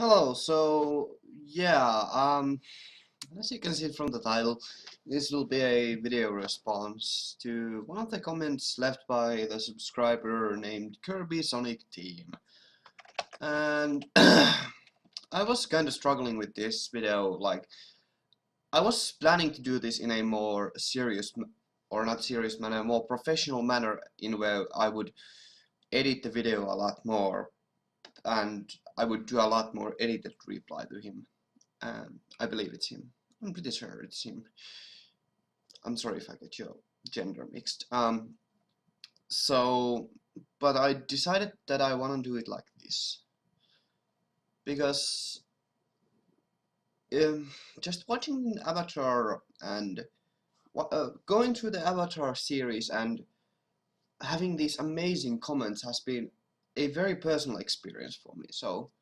Hello, so yeah, as you can see from the title, this will be a video response to one of the comments left by the subscriber named KirbySonicTeam. And I was kind of struggling with this video, like, I was planning to do this in a more serious, or not serious manner, more professional manner, in where I would edit the video a lot more, and I would do a lot more edited reply to him. I believe it's him. I'm pretty sure it's him. I'm sorry if I get your gender mixed. But I decided that I want to do it like this because just watching Avatar and going through the Avatar series and having these amazing comments has been a very personal experience for me. So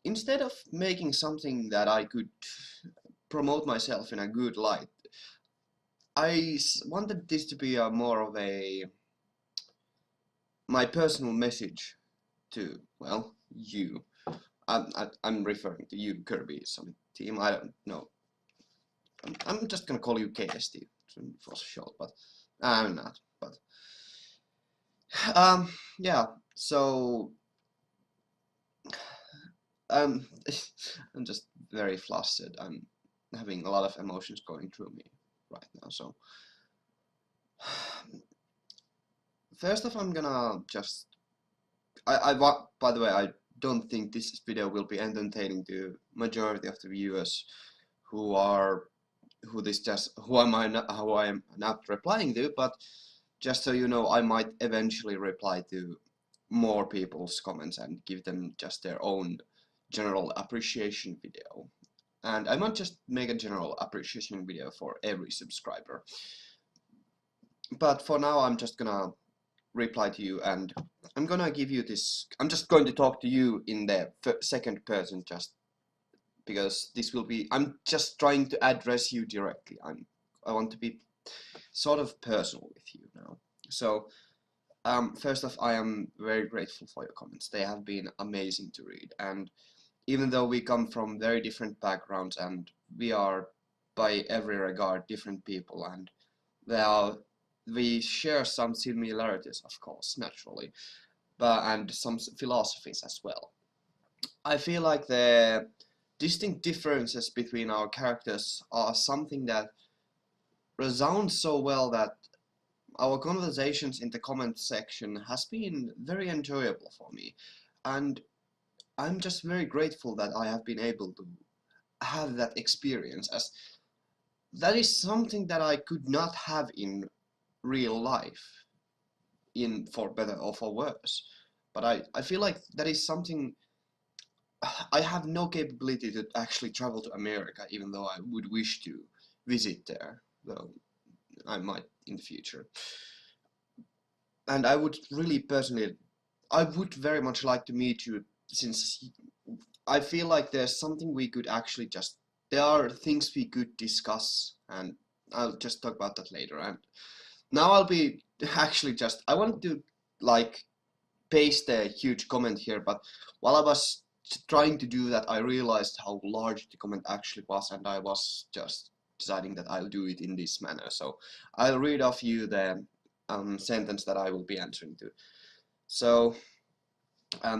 instead of making something that I could promote myself in a good light, I wanted this to be a more of my personal message to, well, you. I'm referring to you, KirbySonicTeam. I don't know. I'm just gonna call you KST for short, but I'm not. But yeah. So um, I'm just very flustered. I'm having a lot of emotions going through me right now. So first off, I'm gonna just by the way, I don't think this video will be entertaining to majority of the viewers who are who I am not replying to, but just so you know, I might eventually reply to more people's comments and give them just their own general appreciation video. And I might just make a general appreciation video for every subscriber. But for now, I'm just gonna reply to you, and I'm gonna give you this. I'm just going to talk to you in the second person, just because this will be. I'm just trying to address you directly. I want to be sort of personal with you now. So, first off, I am very grateful for your comments. They have been amazing to read, and even though we come from very different backgrounds and we are, by every regard, different people, and we share some similarities, of course, naturally, and some philosophies as well. I feel like the distinct differences between our characters are something that resounds so well that our conversations in the comment section has been very enjoyable for me, and I'm just very grateful that I have been able to have that experience, as that is something that I could not have in real life, for better or for worse. But I feel like that is something. I have no capability to actually travel to America, even though I would wish to visit there, though I might in the future. And I would really personally, I would very much like to meet you, since I feel like there's something we could actually just, there are things we could discuss, and I'll just talk about that later. And now I'll be actually just, I wanted to like paste a huge comment here, but while I was trying to do that, I realized how large the comment actually was, and I was just deciding that I'll do it in this manner. So I'll read off you the sentence that I will be answering to. So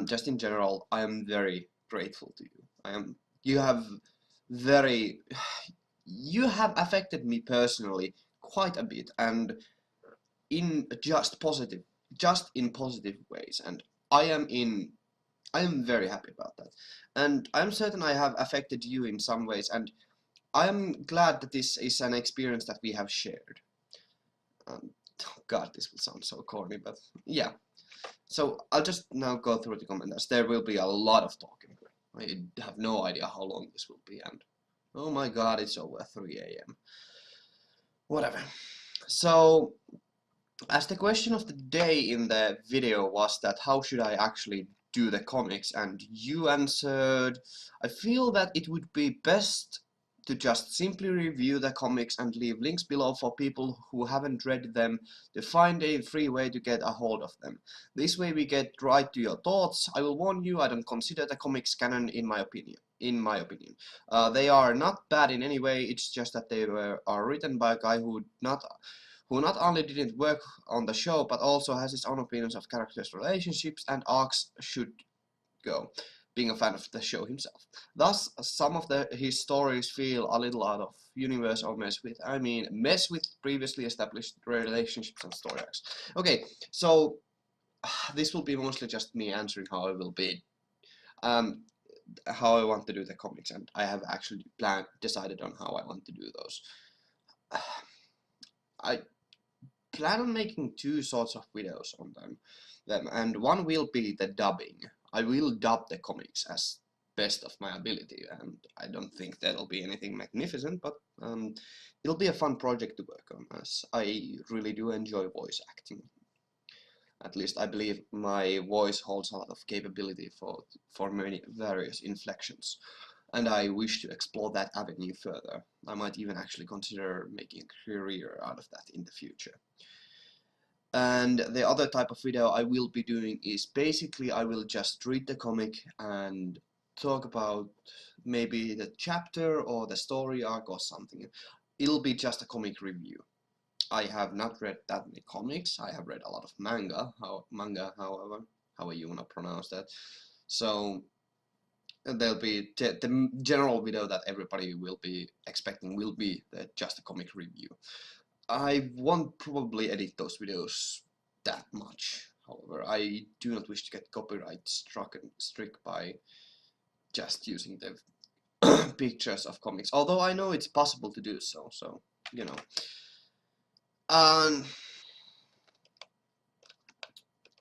just in general, I am very grateful to you. You have very, you have affected me personally quite a bit, and in just in positive ways, and I am very happy about that, and I'm certain I have affected you in some ways, and I am glad that this is an experience that we have shared. Oh God, this will sound so corny, but yeah. So I'll just now go through the comments. There will be a lot of talking. I have no idea how long this will be, and oh my God, it's over 3 a.m. Whatever. So, as the question of the day in the video was that how should I actually do the comics, and you answered, I feel that it would be best to just simply review the comics and leave links below for people who haven't read them to find a free way to get a hold of them. This way we get right to your thoughts. I will warn you, I don't consider the comics canon in my opinion. They are not bad in any way, it's just that they are written by a guy who not only didn't work on the show, but also has his own opinions of characters' relationships and arcs should go, being a fan of the show himself. Thus, some of his stories feel a little out of universe or mess with previously established relationships and story arcs. Okay, so this will be mostly just me answering how I will be, how I want to do the comics, and I have actually decided on how I want to do those. I plan on making two sorts of videos on them, and one will be the dubbing. I will dub the comics as best of my ability, and I don't think that'll be anything magnificent, but it'll be a fun project to work on, as I really do enjoy voice acting. At least I believe my voice holds a lot of capability for many various inflections, and I wish to explore that avenue further. I might even actually consider making a career out of that in the future. And the other type of video I will be doing is basically I will just read the comic and talk about maybe the chapter or the story arc or something. It'll be just a comic review. I have not read that many comics. I have read a lot of manga, however you wanna pronounce that. So there'll be the general video that everybody will be expecting will be just a comic review. I won't probably edit those videos that much. However, I do not wish to get copyright struck by just using the pictures of comics. Although I know it's possible to do so, you know.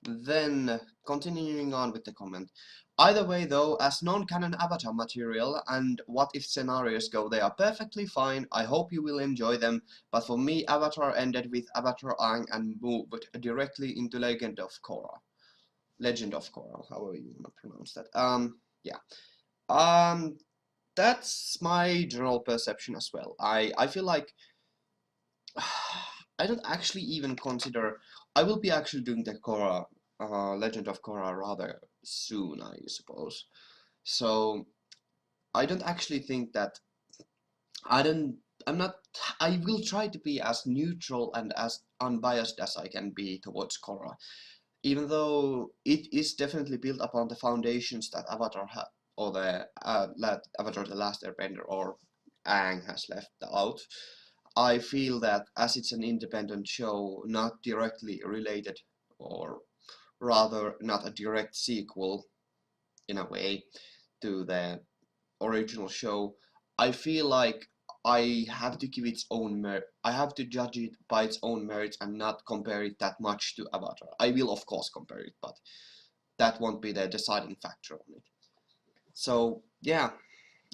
Then, continuing on with the comment. Either way though, as non-canon Avatar material and what if scenarios go, they are perfectly fine. I hope you will enjoy them, but for me Avatar ended with Avatar Aang and moved directly into Legend of Korra. Legend of Korra, however you want to pronounce that. Yeah. That's my general perception as well. I feel like I don't actually even consider. I will be actually doing the Korra, Legend of Korra rather soon, I suppose. So I don't actually think that I'm not. I will try to be as neutral and as unbiased as I can be towards Korra, even though it is definitely built upon the foundations that Avatar had, or the Avatar: The Last Airbender or Aang has left out. I feel that as it's an independent show, not directly related, or rather not a direct sequel in a way to the original show, I feel like I have to give its own merit. I have to judge it by its own merits and not compare it that much to Avatar. I will of course compare it, but that won't be the deciding factor on it. So yeah,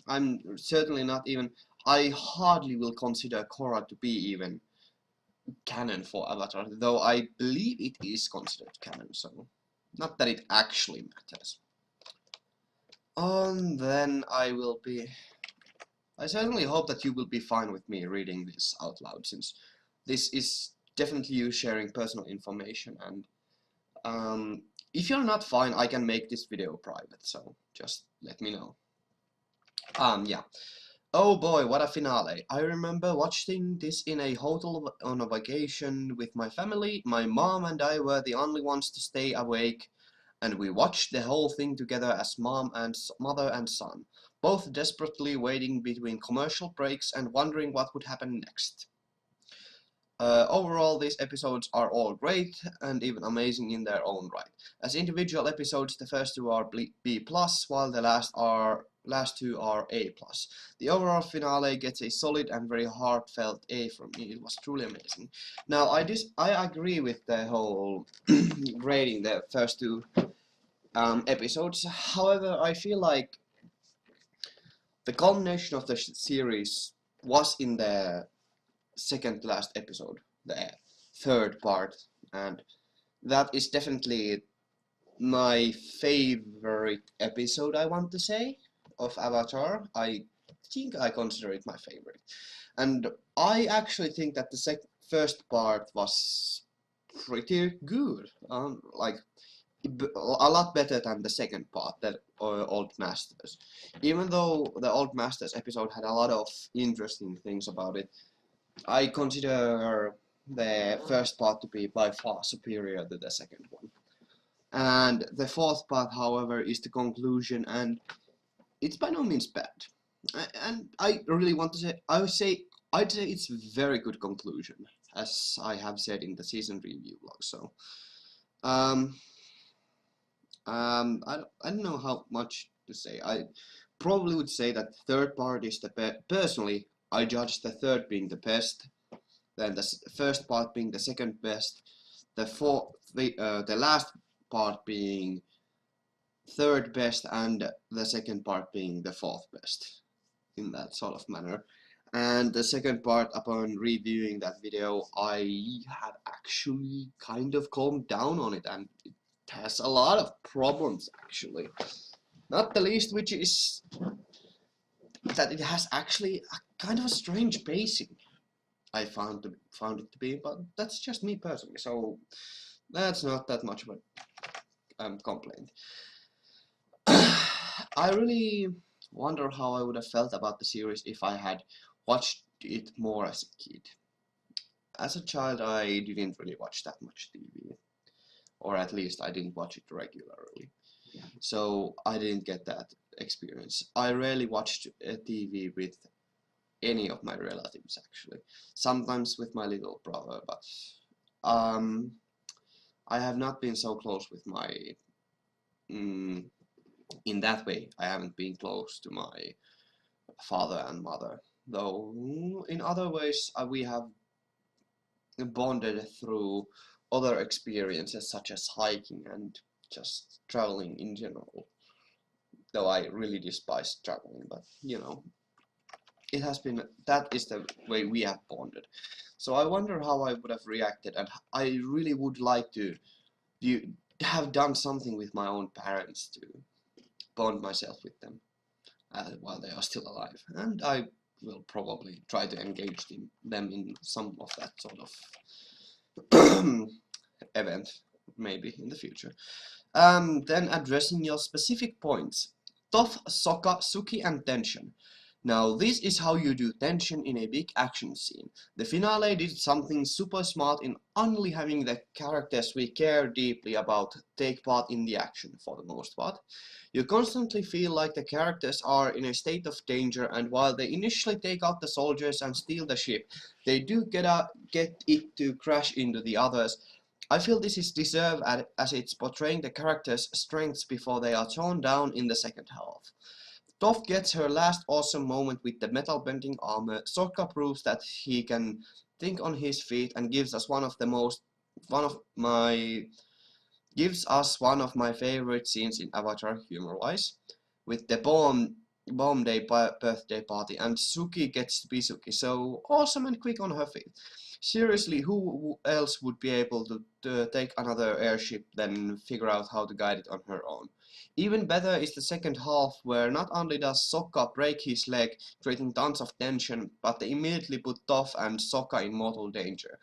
I'm certainly not even. I hardly will consider Korra to be even canon for Avatar, though I believe it is considered canon, so not that it actually matters. Then I certainly hope that you will be fine with me reading this out loud, since this is definitely you sharing personal information, and if you're not fine, I can make this video private, so just let me know. Yeah. Oh boy, what a finale. I remember watching this in a hotel on a vacation with my family. My mom and I were the only ones to stay awake, and we watched the whole thing together as mother and son, both desperately waiting between commercial breaks and wondering what would happen next. Overall, these episodes are all great and even amazing in their own right. As individual episodes, the first two are B+, while the last two are A+. The overall finale gets a solid and very heartfelt A from me. It was truly amazing. Now, I agree with the whole grading the first two episodes. However, I feel like the culmination of the series was in the second last episode, the third part, and that is definitely my favorite episode, I want to say, of Avatar. I think I consider it my favorite. And I actually think that the first part was pretty good. Like a lot better than the second part, that Old Masters. Even though the Old Masters episode had a lot of interesting things about it, I consider the first part to be by far superior to the second one. And the fourth part, however, is the conclusion, and it's by no means bad. And I really want to say, I'd say it's a very good conclusion, as I have said in the season review vlog. So, um, I don't know how much to say. I probably would say that the third part is the best. Personally, I judge the third being the best, then the first part being the second best, the last part being third best, and the second part being the fourth best, in that sort of manner. And the second part, upon reviewing that video, I have actually kind of calmed down on it, and it has a lot of problems actually. Not the least which is that it has actually a kind of a strange pacing. I found it to be, but that's just me personally, so that's not that much of a complaint. I really wonder how I would have felt about the series if I had watched it more as a kid. As a child, I didn't really watch that much TV, or at least I didn't watch it regularly, so I didn't get that experience. I rarely watched TV with any of my relatives, actually. Sometimes with my little brother, but I have not been so close with my in that way. I haven't been close to my father and mother, though in other ways we have bonded through other experiences such as hiking and just traveling in general, though I really despise traveling, but you know, it has been, that is the way we have bonded. So I wonder how I would have reacted, and I really would like to have done something with my own parents to bond myself with them while they are still alive, and I will probably try to engage them in some of that sort of event, maybe in the future. Then addressing your specific points. Toph, Sokka, Suki and tension. Now this is how you do tension in a big action scene. The finale did something super smart in only having the characters we care deeply about take part in the action for the most part. You constantly feel like the characters are in a state of danger, and while they initially take out the soldiers and steal the ship, they do get it to crash into the others. I feel this is deserved as it's portraying the characters' strengths before they are torn down in the second half. Toph gets her last awesome moment with the metal bending armor. Sokka proves that he can think on his feet and gives us one of my favorite scenes in Avatar humor-wise, with the bomb day birthday party, and Suki gets to be Suki, so awesome and quick on her feet. Seriously, who else would be able to take another airship then figure out how to guide it on her own? Even better is the second half, where not only does Sokka break his leg, creating tons of tension, but they immediately put Toph and Sokka in mortal danger.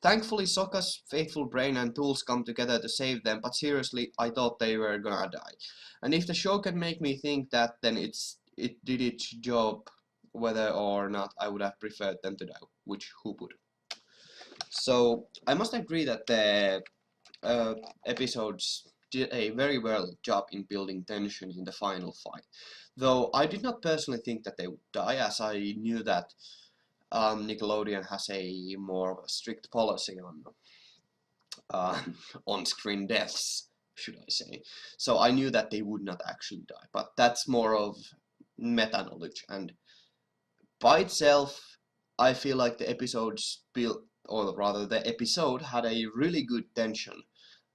Thankfully, Sokka's faithful brain and tools come together to save them, but seriously, I thought they were gonna die. And if the show can make me think that, then it did its job, whether or not I would have preferred them to die, which who would? So, I must agree that the episodes did a very well job in building tension in the final fight. Though I did not personally think that they would die, as I knew that Nickelodeon has a more strict policy on on-screen deaths, should I say. So I knew that they would not actually die, but that's more of meta-knowledge, and by itself, I feel like the episodes built, or rather the episode had a really good tension,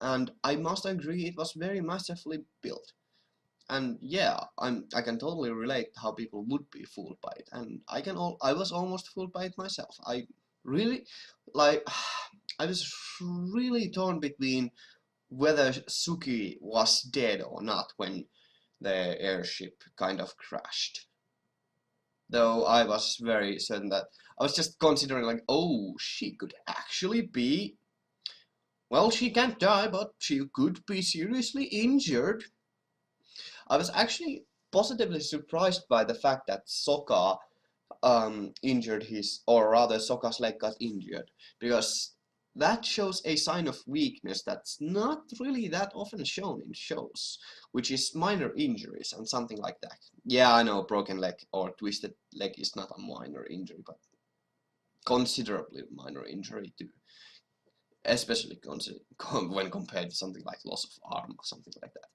and I must agree it was very masterfully built. And yeah, I can totally relate how people would be fooled by it, and I was almost fooled by it myself. I really, like, I was really torn between whether Suki was dead or not when the airship kind of crashed. Though I was very certain that I was just considering like, oh, she could actually be, well, she can't die, but she could be seriously injured. I was actually positively surprised by the fact that Sokka injured his, or rather Sokka's leg got injured, because that shows a sign of weakness that's not really that often shown in shows, which is minor injuries and something like that. Yeah, I know broken leg or twisted leg is not a minor injury, but considerably minor injury too, especially when compared to something like loss of arm or something like that.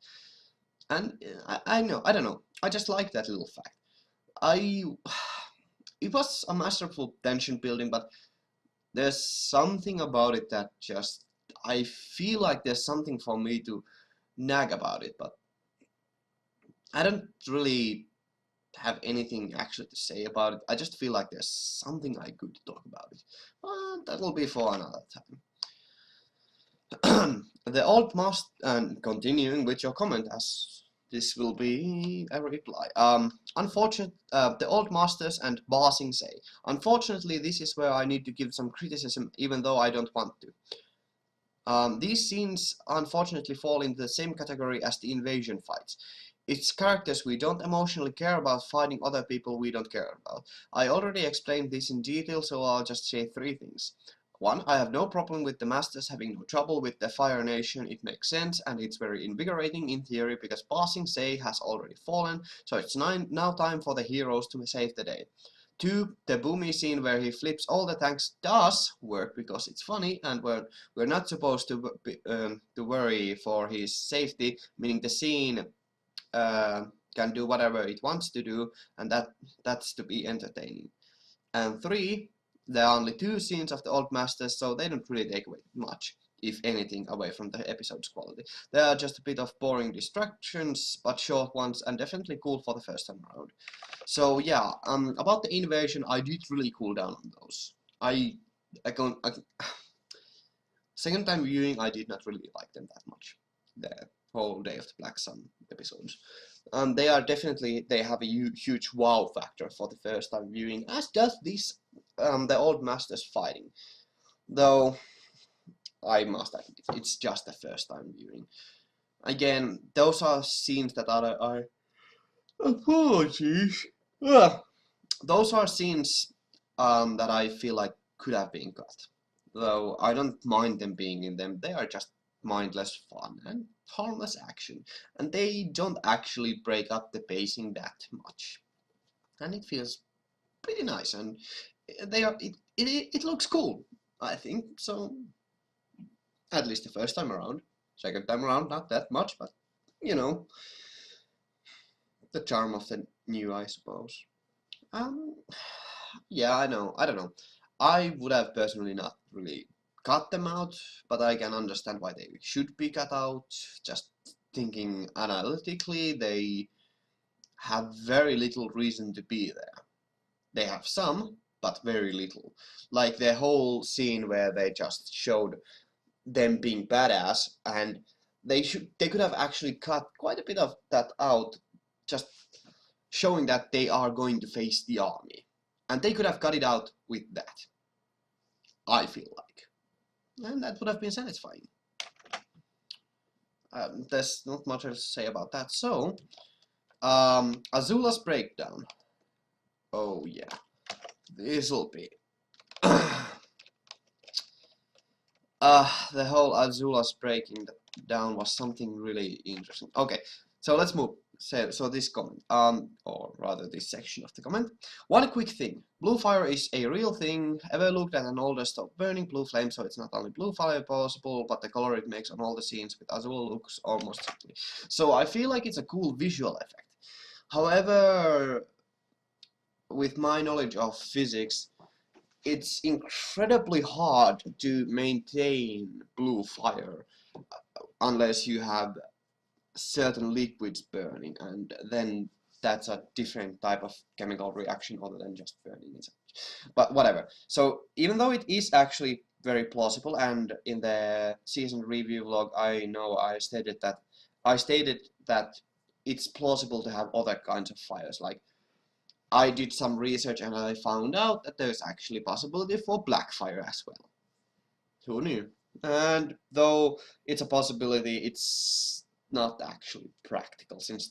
And I know, I don't know, I just like that little fact. I it was a masterful tension building, but there's something about it that just, I feel like there's something for me to nag about it, but I don't really have anything actually to say about it. I just feel like there's something I could talk about it. That will be for another time. The old master, and continuing with your comment, as this will be a reply. The old masters and bossing say, unfortunately, this is where I need to give some criticism, even though I don't want to. These scenes unfortunately fall into the same category as the invasion fights. It's characters we don't emotionally care about fighting other people we don't care about. I already explained this in detail, so I'll just say 3 things. 1. I have no problem with the Masters having no trouble with the Fire Nation. It makes sense, and it's very invigorating in theory, because Ba Sing Se has already fallen, so it's now time for the heroes to save the day. 2. The Boomy scene where he flips all the tanks does work because it's funny, and we're not supposed to worry for his safety, meaning the scene can do whatever it wants to do, and that's to be entertaining. And 3. There are only 2 scenes of the Old Masters, so they don't really take away much, if anything, away from the episode's quality. They are just a bit of boring distractions, but short ones, and definitely cool for the first time around. So yeah, about the invasion, I did really cool down on those. I second time viewing, I did not really like them that much. The whole Day of the Black Sun episodes. They have a huge wow factor for the first time viewing, as does this, the Old Masters fighting. Though, I must admit, it's just the first time viewing. Again, those are scenes that are apologies. Those are scenes that I feel like could have been cut. Though I don't mind them being in them, they are just mindless fun and harmless action, and they don't actually break up the pacing that much. And it feels pretty nice, and it looks cool, I think. So at least the first time around. Second time around, not that much, but you know, the charm of the new, I suppose. Um, yeah, I know. I don't know. I would have personally not really cut them out, but I can understand why they should be cut out. Just thinking analytically, they have very little reason to be there. They have some, but very little. Like the whole scene where they just showed them being badass, and they could have actually cut quite a bit of that out, just showing that they are going to face the army. And they could have cut it out with that, I feel like. And that would have been satisfying. There's not much else to say about that. So, Azula's breakdown. Oh yeah, this'll be. The whole Azula's breaking down was something really interesting. Okay, so let's move. So this comment, or rather this section of the comment. One quick thing: blue fire is a real thing. Ever looked at an older stop burning blue flame? So it's not only blue fire possible, but the color it makes on all the scenes with Azula looks almost simply. So I feel like it's a cool visual effect. However, with my knowledge of physics, it's incredibly hard to maintain blue fire unless you have certain liquids burning, and then that's a different type of chemical reaction other than just burning itself. But whatever. So even though it is actually very plausible, and in the season review vlog I stated that it's plausible to have other kinds of fires, like I did some research and I found out that there's actually possibility for Blackfire as well. Who knew? And though it's a possibility, it's not actually practical since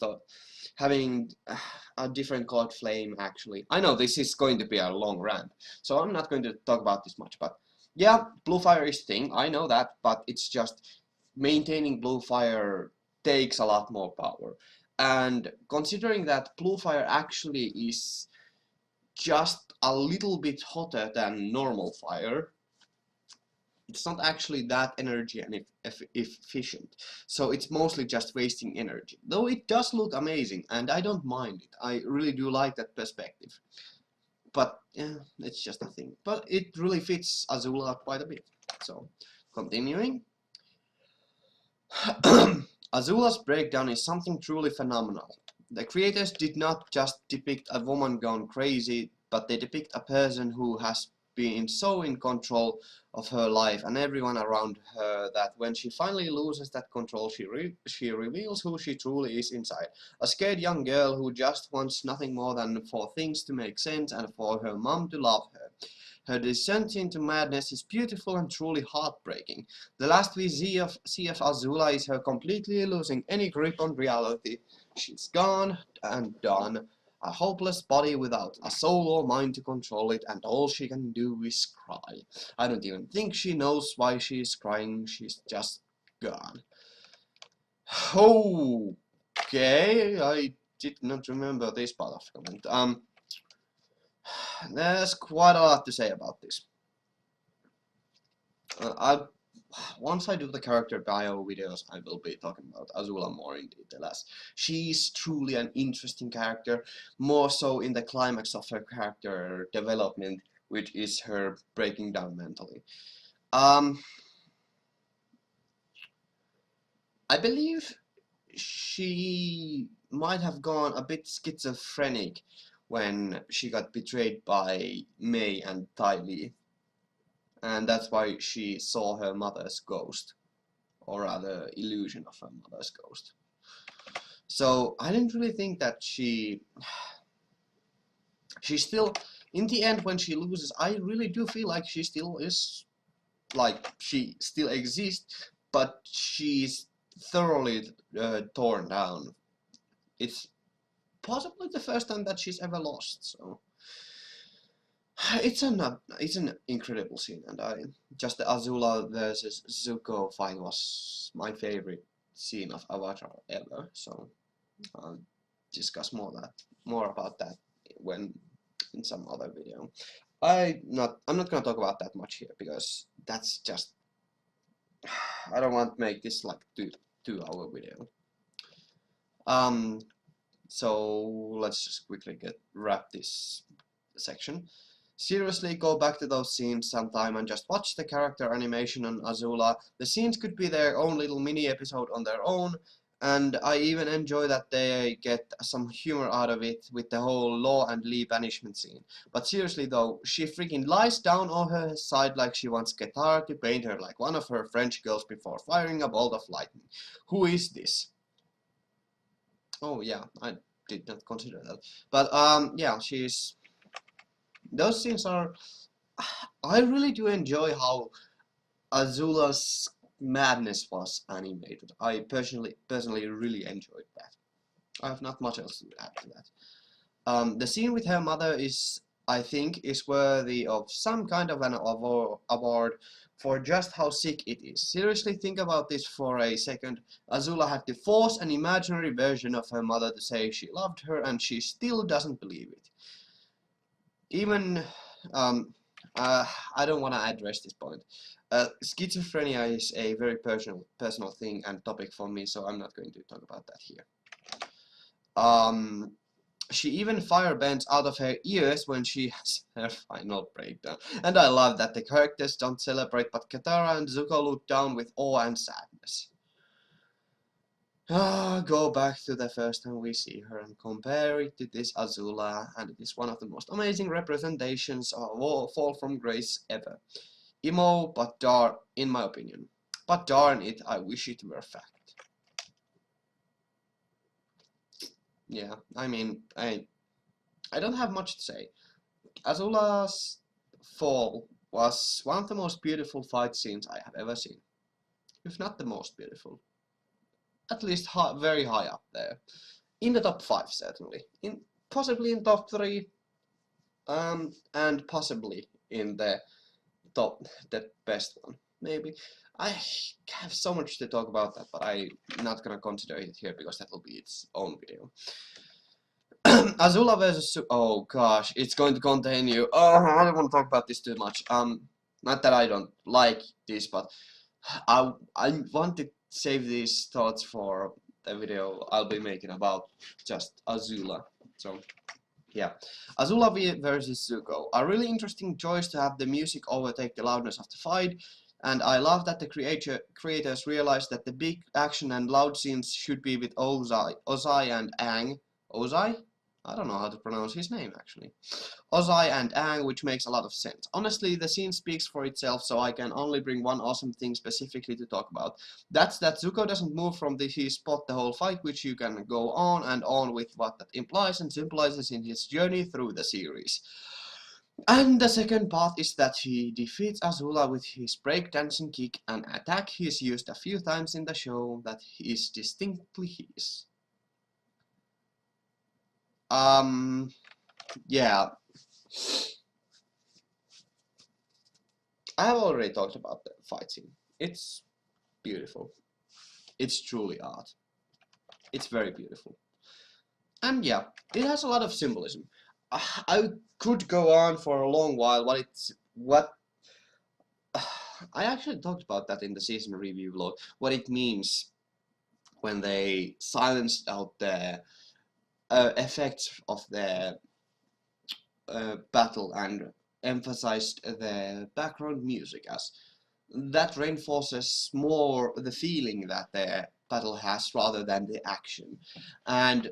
having a different colored flame actually. I know this is going to be a long rant, so I'm not going to talk about this much, but yeah, blue fire is thing, I know that, but it's just maintaining blue fire takes a lot more power. And considering that blue fire actually is just a little bit hotter than normal fire, it's not actually that energy and efficient, so it's mostly just wasting energy, though it does look amazing and I don't mind it. I really do like that perspective, but yeah, it's just a thing, but it really fits Azula quite a bit. So continuing, Azula's breakdown is something truly phenomenal. The creators did not just depict a woman gone crazy, but they depict a person who has been so in control of her life and everyone around her that when she finally loses that control, she reveals who she truly is inside. A scared young girl who just wants nothing more than for things to make sense and for her mom to love her. Her descent into madness is beautiful and truly heartbreaking. The last we see of Azula is her completely losing any grip on reality. She's gone and done, a hopeless body without a soul or mind to control it, and all she can do is cry. I don't even think she knows why she's crying, she's just gone. Okay, I did not remember this part of the comment. There's quite a lot to say about this. Once I do the character bio videos, I will be talking about Azula more in detail, as she's truly an interesting character, more so in the climax of her character development, which is her breaking down mentally. I believe she might have gone a bit schizophrenic when she got betrayed by May and Ty Lee, and that's why she saw her mother's ghost, or rather illusion of her mother's ghost. So I didn't really think that she still, in the end when she loses, I really do feel like she still is, like she still exists, but she's thoroughly torn down. It's possibly the first time that she's ever lost, so it's an incredible scene, and just the Azula versus Zuko fight was my favorite scene of Avatar ever. So I'll discuss more about that when in some other video. I'm not gonna talk about that much here because that's just I don't want to make this like two-hour video. So let's just quickly wrap this section. Seriously, go back to those scenes sometime and just watch the character animation on Azula. The scenes could be their own little mini episode on their own, and I even enjoy that they get some humor out of it with the whole Law and Lee banishment scene. But seriously though, she freaking lies down on her side like she wants Katara to paint her like one of her French girls before firing a bolt of lightning. Who is this? Oh yeah, I did not consider that. But yeah, those scenes are, I really do enjoy how Azula's madness was animated. I personally really enjoyed that. I have not much else to add to that. The scene with her mother is, I think, is worthy of some kind of an award for just how sick it is. Seriously, think about this for a second. Azula had to force an imaginary version of her mother to say she loved her, and she still doesn't believe it. Even, I don't want to address this point. Schizophrenia is a very personal thing and topic for me, so I'm not going to talk about that here. She even firebends out of her ears when she has her final breakdown. And I love that the characters don't celebrate, but Katara and Zuko look down with awe and sadness. Go back to the first time we see her and compare it to this Azula, and it is one of the most amazing representations of Fall from Grace ever. Emo, but in my opinion. But darn it, I wish it were fact. Yeah, I mean, I don't have much to say. Azula's fall was one of the most beautiful fight scenes I have ever seen. If not the most beautiful. At least very high up there. In the top 5 certainly. Possibly in top 3. And possibly in the best one. Maybe. I have so much to talk about that, but I'm not gonna consider it here because that will be its own video. Azula versus oh gosh, it's going to continue. Oh, I don't want to talk about this too much. Not that I don't like this, but I want to save these thoughts for the video I'll be making about just Azula. So yeah, Azula versus Zuko. A really interesting choice to have the music overtake the loudness of the fight. And I love that the creators realized that the big action and loud scenes should be with Ozai and Aang. Ozai? I don't know how to pronounce his name actually. Ozai and Aang, which makes a lot of sense. Honestly, the scene speaks for itself, so I can only bring one awesome thing specifically to talk about. That's that Zuko doesn't move from his spot the whole fight, which you can go on and on with what that implies and symbolizes in his journey through the series. And the second part is that he defeats Azula with his breakdancing kick, an attack he's used a few times in the show that is distinctly his. Yeah. I have already talked about the fight scene. It's beautiful. It's truly art. It's very beautiful. And yeah, it has a lot of symbolism. I could go on for a long while I actually talked about that in the season review vlog, what it means when they silenced out the effects of the battle and emphasized the background music, as that reinforces more the feeling that the battle has rather than the action, and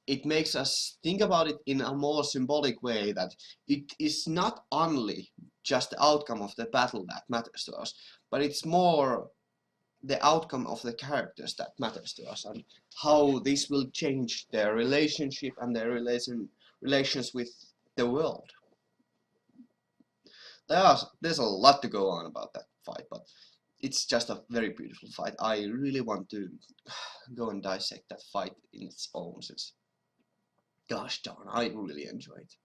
it makes us think about it in a more symbolic way, that it is not only just the outcome of the battle that matters to us, but it's more the outcome of the characters that matters to us, and how this will change their relationship and their relations with the world. There's a lot to go on about that fight, but it's just a very beautiful fight. I really want to go and dissect that fight in its own, since gosh darn, I really enjoy it.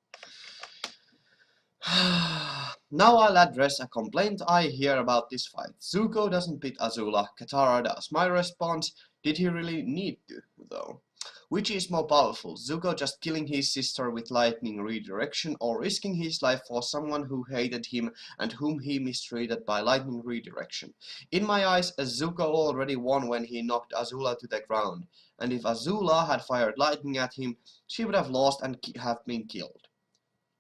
Now I'll address a complaint I hear about this fight. Zuko doesn't beat Azula, Katara does. My response, did he really need to, though? Which is more powerful, Zuko just killing his sister with lightning redirection, or risking his life for someone who hated him and whom he mistreated by lightning redirection? In my eyes, Zuko already won when he knocked Azula to the ground, and if Azula had fired lightning at him, she would have lost and have been killed.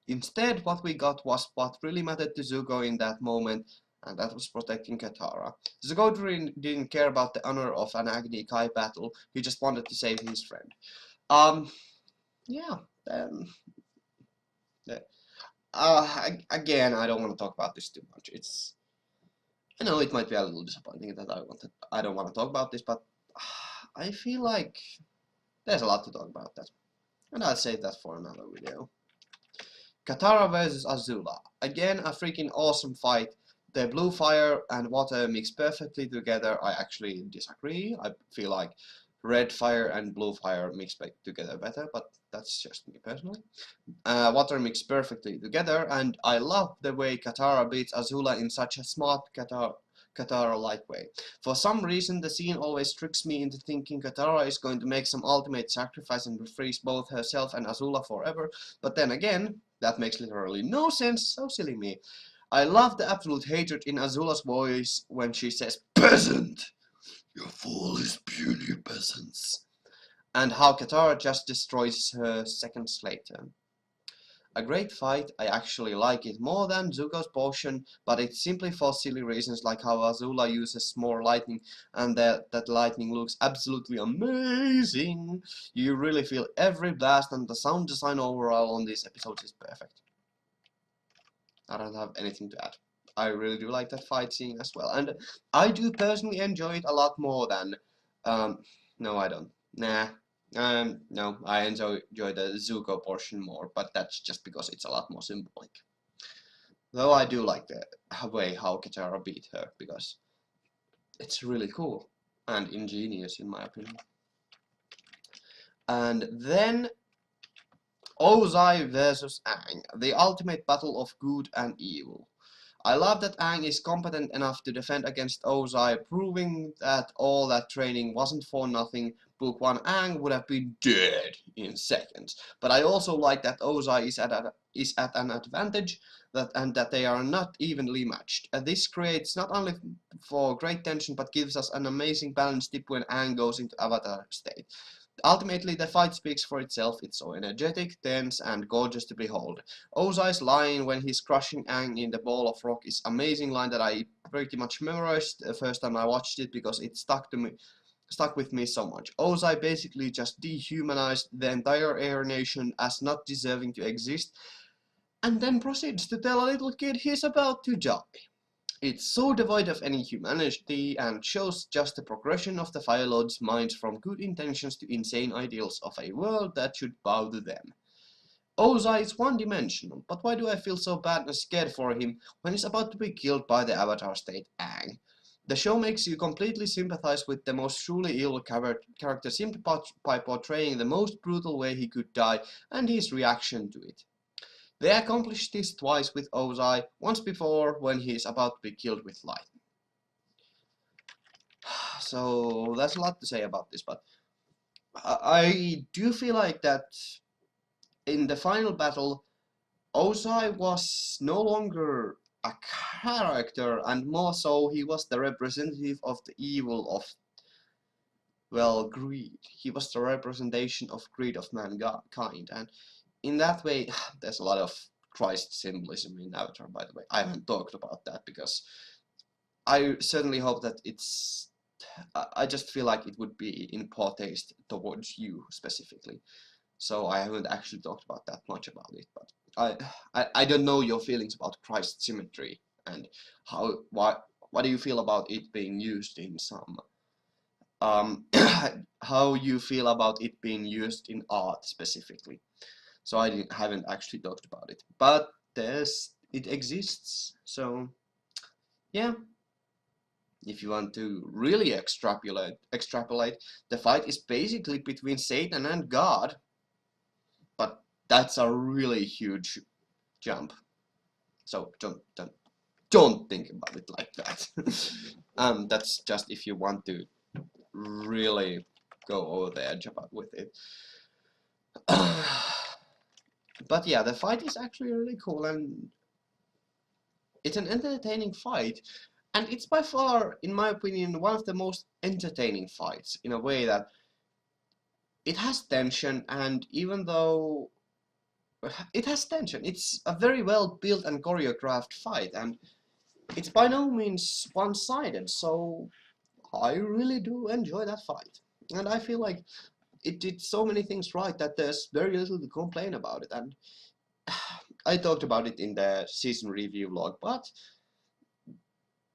Instead, what we got was what really mattered to Zuko in that moment, and that was protecting Katara. Zuko didn't care about the honor of an Agni Kai battle, he just wanted to save his friend. Yeah, again, I don't want to talk about this too much. I know it might be a little disappointing that I don't want to talk about this, but I feel like there's a lot to talk about that, and I'll save that for another video. Katara versus Azula. Again, a freaking awesome fight. The blue fire and water mix perfectly together. I actually disagree. I feel like red fire and blue fire mix together better, but that's just me personally. Water mix perfectly together, and I love the way Katara beats Azula in such a smart Katara-like way. For some reason, the scene always tricks me into thinking Katara is going to make some ultimate sacrifice and freeze both herself and Azula forever, but then again, that makes literally no sense, so silly me. I love the absolute hatred in Azula's voice when she says, "Peasant! Your fall is puny, peasants!" and how Katara just destroys her seconds later. A great fight. I actually like it more than Zuko's potion, but it's simply for silly reasons like how Azula uses more lightning and that lightning looks absolutely amazing. You really feel every blast, and the sound design overall on this episode is perfect. I don't have anything to add. I really do like that fight scene as well, and I do personally enjoy it a lot more than no, I don't. Nah, No, I enjoy the Zuko portion more, but that's just because it's a lot more symbolic. Though I do like the way how Katara beat her, because it's really cool and ingenious in my opinion. And then Ozai versus Aang, the ultimate battle of good and evil. I love that Aang is competent enough to defend against Ozai, proving that all that training wasn't for nothing. Book 1 Aang would have been dead in seconds. But I also like that Ozai is at an advantage and that they are not evenly matched. This creates not only for great tension but gives us an amazing balance tip when Aang goes into avatar state. Ultimately, the fight speaks for itself. It's so energetic, tense, and gorgeous to behold. Ozai's line when he's crushing Aang in the ball of rock is an amazing line that I pretty much memorized the first time I watched it because it stuck with me so much. Ozai basically just dehumanized the entire Air Nation as not deserving to exist, and then proceeds to tell a little kid he's about to die. It's so devoid of any humanity and shows just the progression of the Fire Lord's minds from good intentions to insane ideals of a world that should bow to them. Ozai is one-dimensional, but why do I feel so bad and scared for him when he's about to be killed by the Avatar State Aang? The show makes you completely sympathize with the most truly evil character simply by portraying the most brutal way he could die and his reaction to it. They accomplished this twice with Ozai, once before when he is about to be killed with lightning. So that's a lot to say about this, but I do feel like that in the final battle, Ozai was no longer a character, and more so he was the representative of the evil of, well, greed. He was the representation of greed of mankind, and in that way, there's a lot of Christ symbolism in Avatar, by the way. I haven't talked about that because I certainly hope that it's... I just feel like it would be in poor taste towards you specifically. So I haven't actually talked about that much about it, but I don't know your feelings about Christ symmetry and what do you feel about it being used in some how you feel about it being used in art specifically. So I haven't actually talked about it, but it exists. So yeah, if you want to really extrapolate, the fight is basically between Satan and God, but that's a really huge jump. So don't think about it like that. That's just if you want to really go over the edge with it. But yeah, the fight is actually really cool and it's an entertaining fight, and it's by far, in my opinion, one of the most entertaining fights in a way that it has tension, and even though it has tension, it's a very well built and choreographed fight, and it's by no means one-sided, so I really do enjoy that fight. And I feel like it did so many things right that there's very little to complain about it, and I talked about it in the season review log, but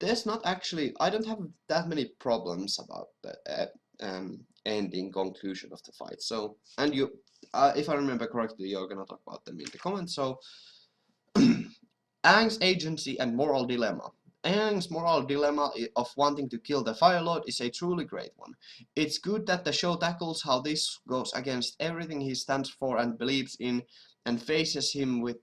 there's not actually, I don't have that many problems about the ending conclusion of the fight. So, and you, if I remember correctly, you're gonna talk about them in the comments. So, Aang's agency and moral dilemma. Aang's moral dilemma of wanting to kill the Fire Lord is a truly great one. It's good that the show tackles how this goes against everything he stands for and believes in, and faces him with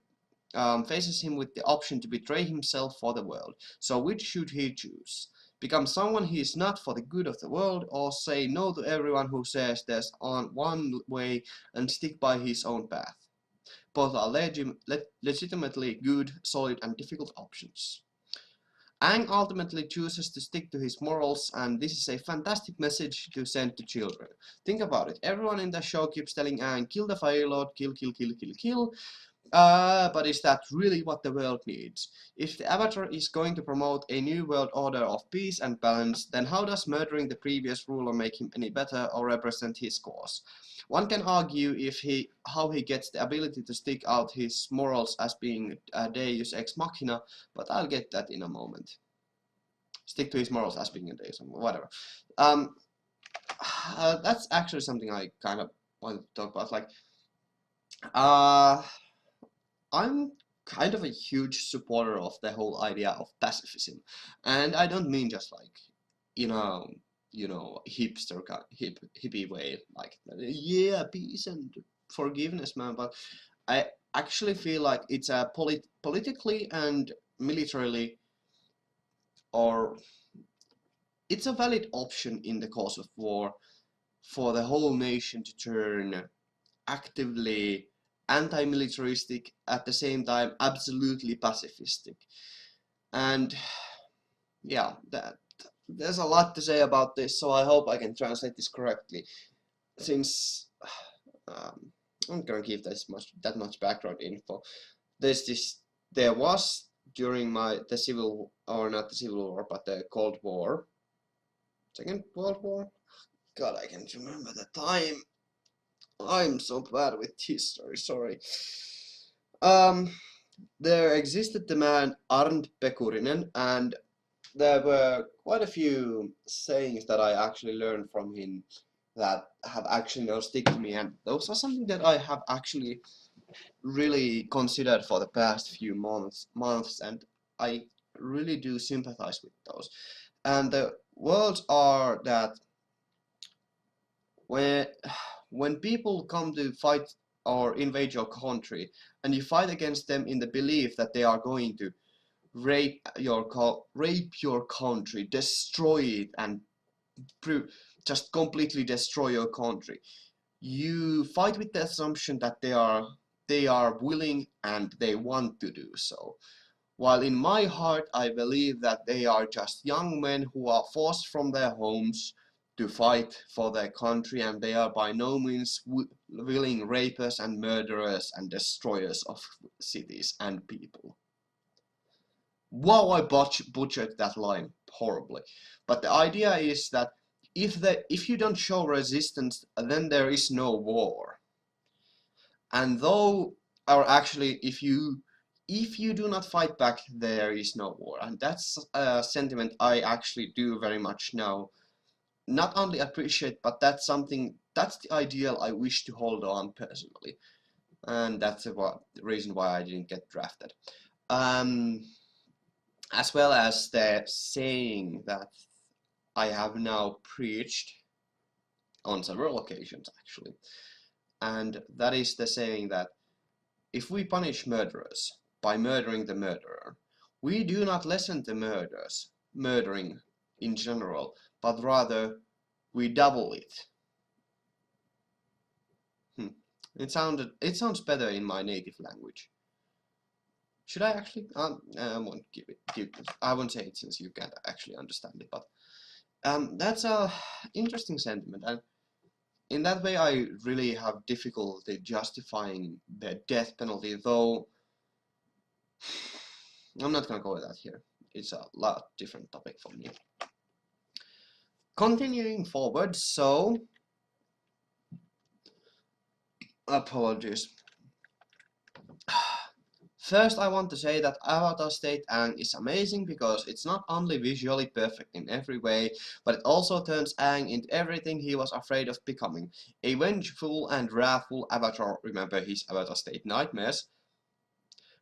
the option to betray himself for the world. So which should he choose? Become someone he is not for the good of the world, or say no to everyone who says there's one way and stick by his own path? Both are legitimately good, solid, and difficult options. Aang ultimately chooses to stick to his morals, and this is a fantastic message to send to children. Think about it. Everyone in the show keeps telling Aang, kill the Fire Lord, kill, kill, kill, kill, kill. But is that really what the world needs? If the Avatar is going to promote a new world order of peace and balance, then how does murdering the previous ruler make him any better or represent his cause? One can argue how he gets the ability to stick out his morals as being a deus ex machina, but I'll get that in a moment. Stick to his morals as being a deus, whatever. That's actually something I kind of want to talk about. Like, uh, I'm kind of a huge supporter of the whole idea of pacifism, and I don't mean just like, you know, hipster hippie way, like, yeah, peace and forgiveness, man. But I actually feel like it's a politically and militarily, or it's a valid option in the cause of war for the whole nation to turn actively anti-militaristic, at the same time absolutely pacifistic. And yeah, there's a lot to say about this, so I hope I can translate this correctly, since um, I'm gonna give that much background info. There's this there was during the civil, or not the Civil War, but the Cold War, Second World War. God, I can't remember the time. I'm so bad with history, sorry. Um, there existed the man Arnd Pekurinen, and there were quite a few sayings that I actually learned from him that have actually now stick to me, and those are something that I have actually really considered for the past few months, and I really do sympathize with those. And the words are that when when people come to fight or invade your country, and you fight against them in the belief that they are going to rape your country, destroy it, and just completely destroy your country, you fight with the assumption that they are willing and they want to do so. While in my heart I believe that they are just young men who are forced from their homes to fight for their country, and they are by no means willing rapers and murderers and destroyers of cities and people. Wow, I butchered that line horribly. But the idea is that if you don't show resistance, then there is no war. And though, or actually, if you do not fight back, there is no war. And that's a sentiment I actually do very much now not only appreciate, but that's the ideal I wish to hold on personally. And that's the reason why I didn't get drafted. Um, as well as the saying that I have now preached on several occasions actually. And that is the saying that if we punish murderers by murdering the murderer, we do not lessen the murdering in general, but rather we double it. It sounds better in my native language. Should I actually? I won't I won't say it since you can't actually understand it. But that's a interesting sentiment, and in that way, I really have difficulty justifying the death penalty. Though I'm not gonna go with that here. It's a lot different topic for me. Continuing forward, so apologies. First, I want to say that Avatar State Aang is amazing because it's not only visually perfect in every way, but it also turns Aang into everything he was afraid of becoming. A vengeful and wrathful Avatar, remember his Avatar State nightmares.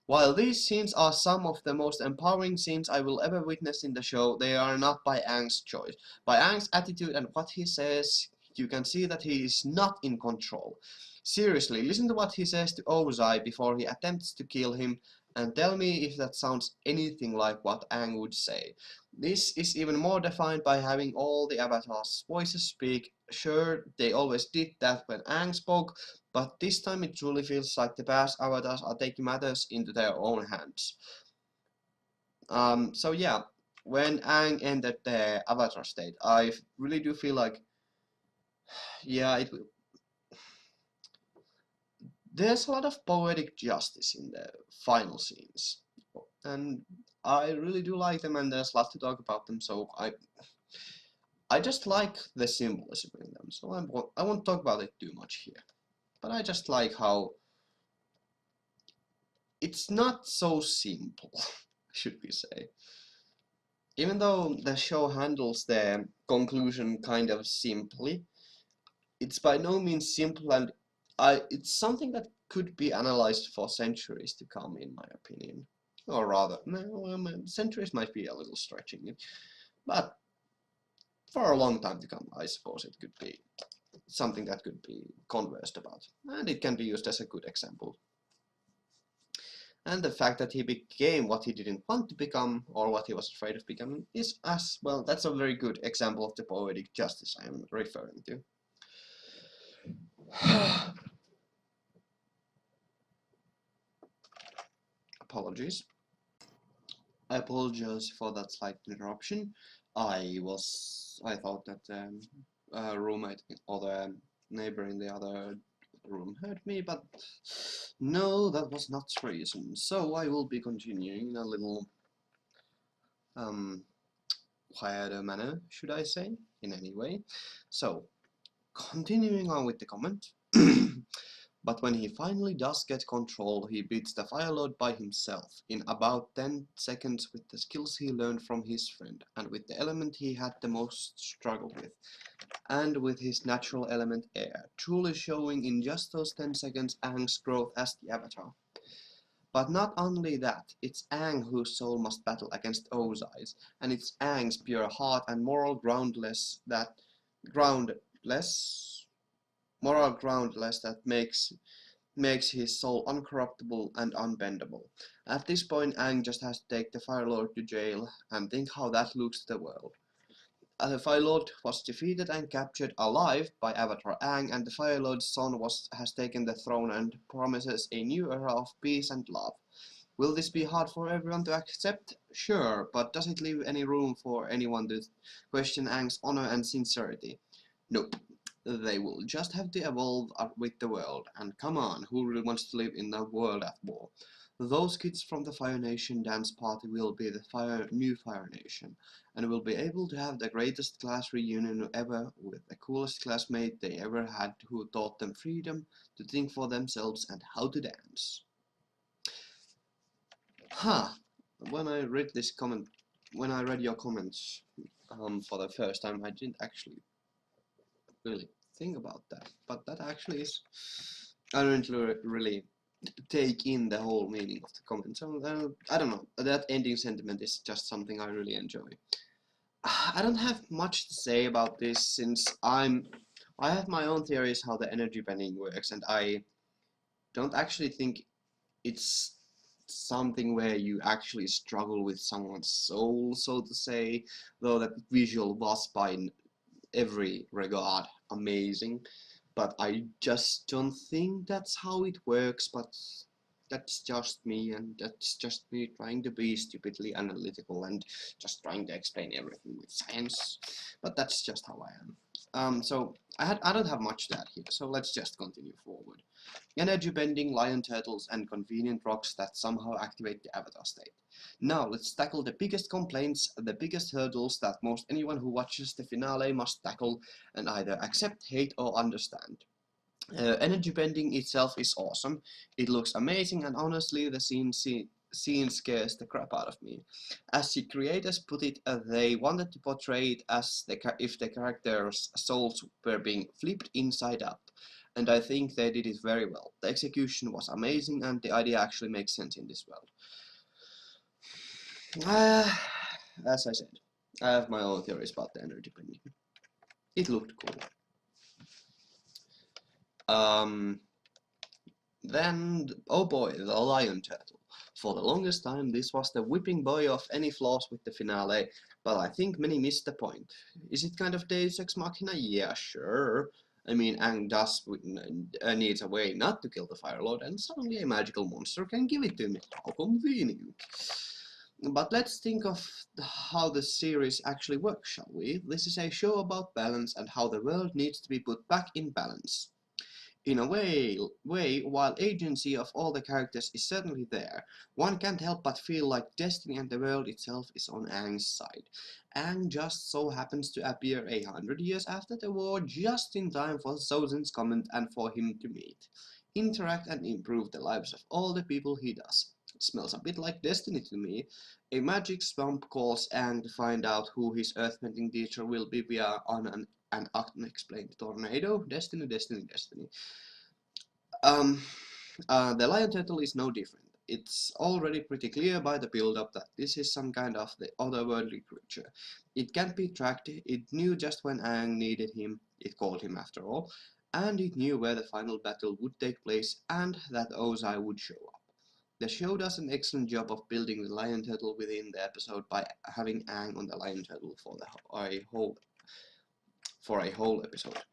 While these scenes are some of the most empowering scenes I will ever witness in the show, they are not by Aang's choice. By Aang's attitude and what he says, you can see that he is not in control. Seriously, listen to what he says to Ozai before he attempts to kill him, and tell me if that sounds anything like what Aang would say. This is even more defined by having all the avatars' voices speak. Sure, they always did that when Aang spoke, but this time it truly feels like the past avatars are taking matters into their own hands. So yeah, when Aang entered the avatar state, I really do feel like, yeah, there's a lot of poetic justice in the final scenes, and I really do like them, and there's a lot to talk about them. So I just like the symbolism in them. So I won't talk about it too much here, but I just like how it's not so simple, should we say. Even though the show handles the conclusion kind of simply, it's by no means simple, and it's something that could be analyzed for centuries to come, in my opinion. Or rather, no, centuries might be a little stretching it, but for a long time to come, I suppose it could be something that could be conversed about, and it can be used as a good example. And the fact that he became what he didn't want to become, or what he was afraid of becoming, is as well, that's a very good example of the poetic justice I am referring to. Apologies. I apologize for that slight interruption. I thought that roommate or the neighbor in the other room heard me, but no, that was not the reason. So I will be continuing in a little quieter manner, should I say, in any way. So, continuing on with the comment. But when he finally does get control, he beats the Fire Lord by himself in about 10 seconds with the skills he learned from his friend, and with the element he had the most struggle with, and with his natural element air, truly showing in just those 10 seconds Aang's growth as the Avatar. But not only that, it's Aang whose soul must battle against Ozai's, and it's Aang's pure heart and moral groundless that makes his soul uncorruptible and unbendable. At this point, Aang just has to take the Fire Lord to jail, and think how that looks to the world. The Fire Lord was defeated and captured alive by Avatar Aang, and the Fire Lord's son has taken the throne and promises a new era of peace and love. Will this be hard for everyone to accept? Sure, but does it leave any room for anyone to question Aang's honor and sincerity? Nope. They will just have to evolve with the world, and come on, who really wants to live in a world at war? Those kids from the Fire Nation dance party will be the new Fire Nation, and will be able to have the greatest class reunion ever with the coolest classmate they ever had, who taught them freedom, to think for themselves, and how to dance. Huh. When I read your comments for the first time, I didn't actually really think about that, but that actually is, I don't really take in the whole meaning of the comment. So I don't know, that ending sentiment is just something I really enjoy. I don't have much to say about this, since I have my own theories how the energy bending works, and I don't actually think it's something where you actually struggle with someone's soul, so to say, though that visual was by every regard amazing, but I just don't think that's how it works. But that's just me, and that's just me trying to be stupidly analytical and just trying to explain everything with science, but that's just how I am. So I don't have much to add here, so let's just continue forward. Energy bending, lion turtles, and convenient rocks that somehow activate the avatar state. Now let's tackle the biggest complaints, the biggest hurdles that most anyone who watches the finale must tackle and either accept, hate, or understand. Energy bending itself is awesome. It looks amazing, and honestly the scene scares the crap out of me. As the creators put it, they wanted to portray it as if the characters' souls were being flipped inside out, and I think they did it very well. The execution was amazing, and the idea actually makes sense in this world. As I said, I have my own theories about the energy bending. It looked cool. Then, oh boy, the lion turtle. For the longest time, this was the whipping boy of any flaws with the finale, but I think many missed the point. Is it kind of Deus Ex Machina? Yeah, sure. I mean, Aang does needs a way not to kill the Fire Lord, and suddenly a magical monster can give it to me. How convenient. But let's think of how the series actually works, shall we? This is a show about balance and how the world needs to be put back in balance. In a way, while agency of all the characters is certainly there, one can't help but feel like destiny and the world itself is on Aang's side. Aang just so happens to appear 100 years after the war, just in time for Sozin's comment and for him to meet, interact, and improve the lives of all the people he does. Smells a bit like destiny to me. A magic swamp calls Aang to find out who his earthbending teacher will be on an an unexplained tornado. Destiny, destiny, destiny. Um, the lion turtle is no different. It's already pretty clear by the build-up that this is some kind of the otherworldly creature. It can't be tracked, it knew just when Aang needed him, it called him after all, and it knew where the final battle would take place and that Ozai would show up. The show does an excellent job of building the lion turtle within the episode by having Aang on the lion turtle for a whole episode.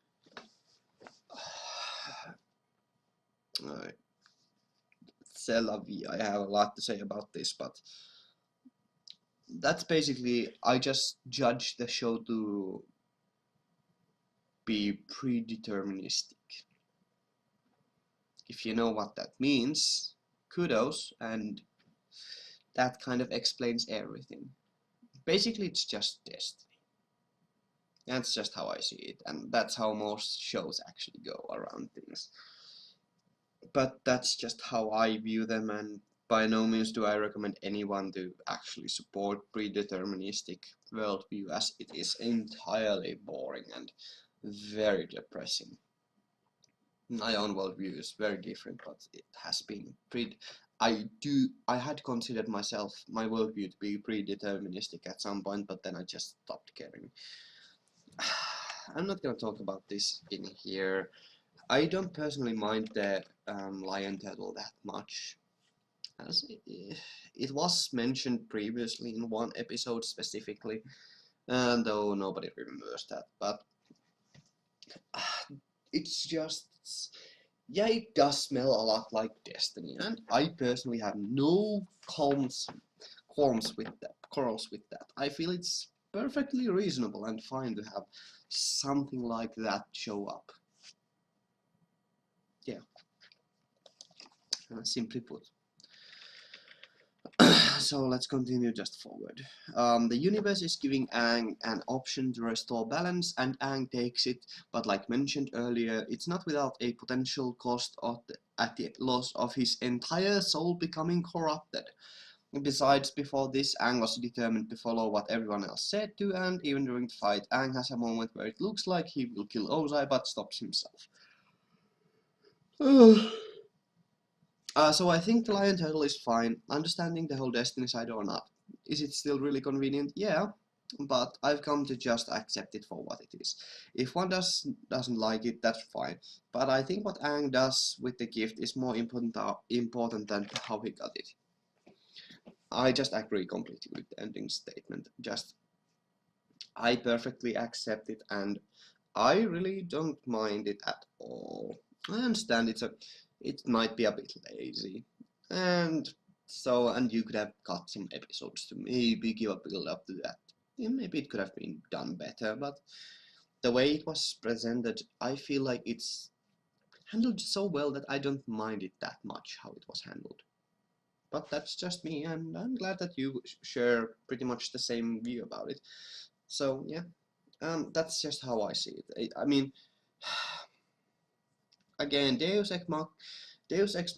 Alright. C'est la vie. I have a lot to say about this, but that's basically, I just judge the show to be predeterministic. If you know what that means, kudos, and that kind of explains everything. Basically, it's just destiny. That's just how I see it, and that's how most shows actually go around things. But that's just how I view them, and by no means do I recommend anyone to actually support predeterministic worldview, as it is entirely boring and very depressing. My own worldview is very different, but it has been I had considered my worldview to be predeterministic at some point, but then I just stopped caring. I'm not gonna talk about this in here. I don't personally mind the lion turtle that much, as it was mentioned previously in one episode specifically, though nobody remembers that, but it's just, yeah, it does smell a lot like Destiny, and I personally have no qualms with that. I feel it's perfectly reasonable and fine to have something like that show up. Yeah, simply put. So let's continue just forward. The universe is giving Aang an option to restore balance, and Aang takes it, but like mentioned earlier, it's not without a potential cost at the loss of his entire soul becoming corrupted. Besides, before this, Aang was determined to follow what everyone else said to, and even during the fight, Aang has a moment where it looks like he will kill Ozai, but stops himself. So I think the lion turtle is fine, understanding the whole destiny side or not. Is it still really convenient? Yeah, but I've come to just accept it for what it is. If one doesn't like it, that's fine. But I think what Aang does with the gift is more important than how he got it. I just agree completely with the ending statement. I perfectly accept it, and I really don't mind it at all. I understand it might be a bit lazy, and you could have cut some episodes to maybe give a build up to that. Yeah, maybe it could have been done better, but the way it was presented, I feel like it's handled so well that I don't mind it that much how it was handled. But that's just me, and I'm glad that you share pretty much the same view about it. So yeah, that's just how I see it. I mean, again, Deus Ex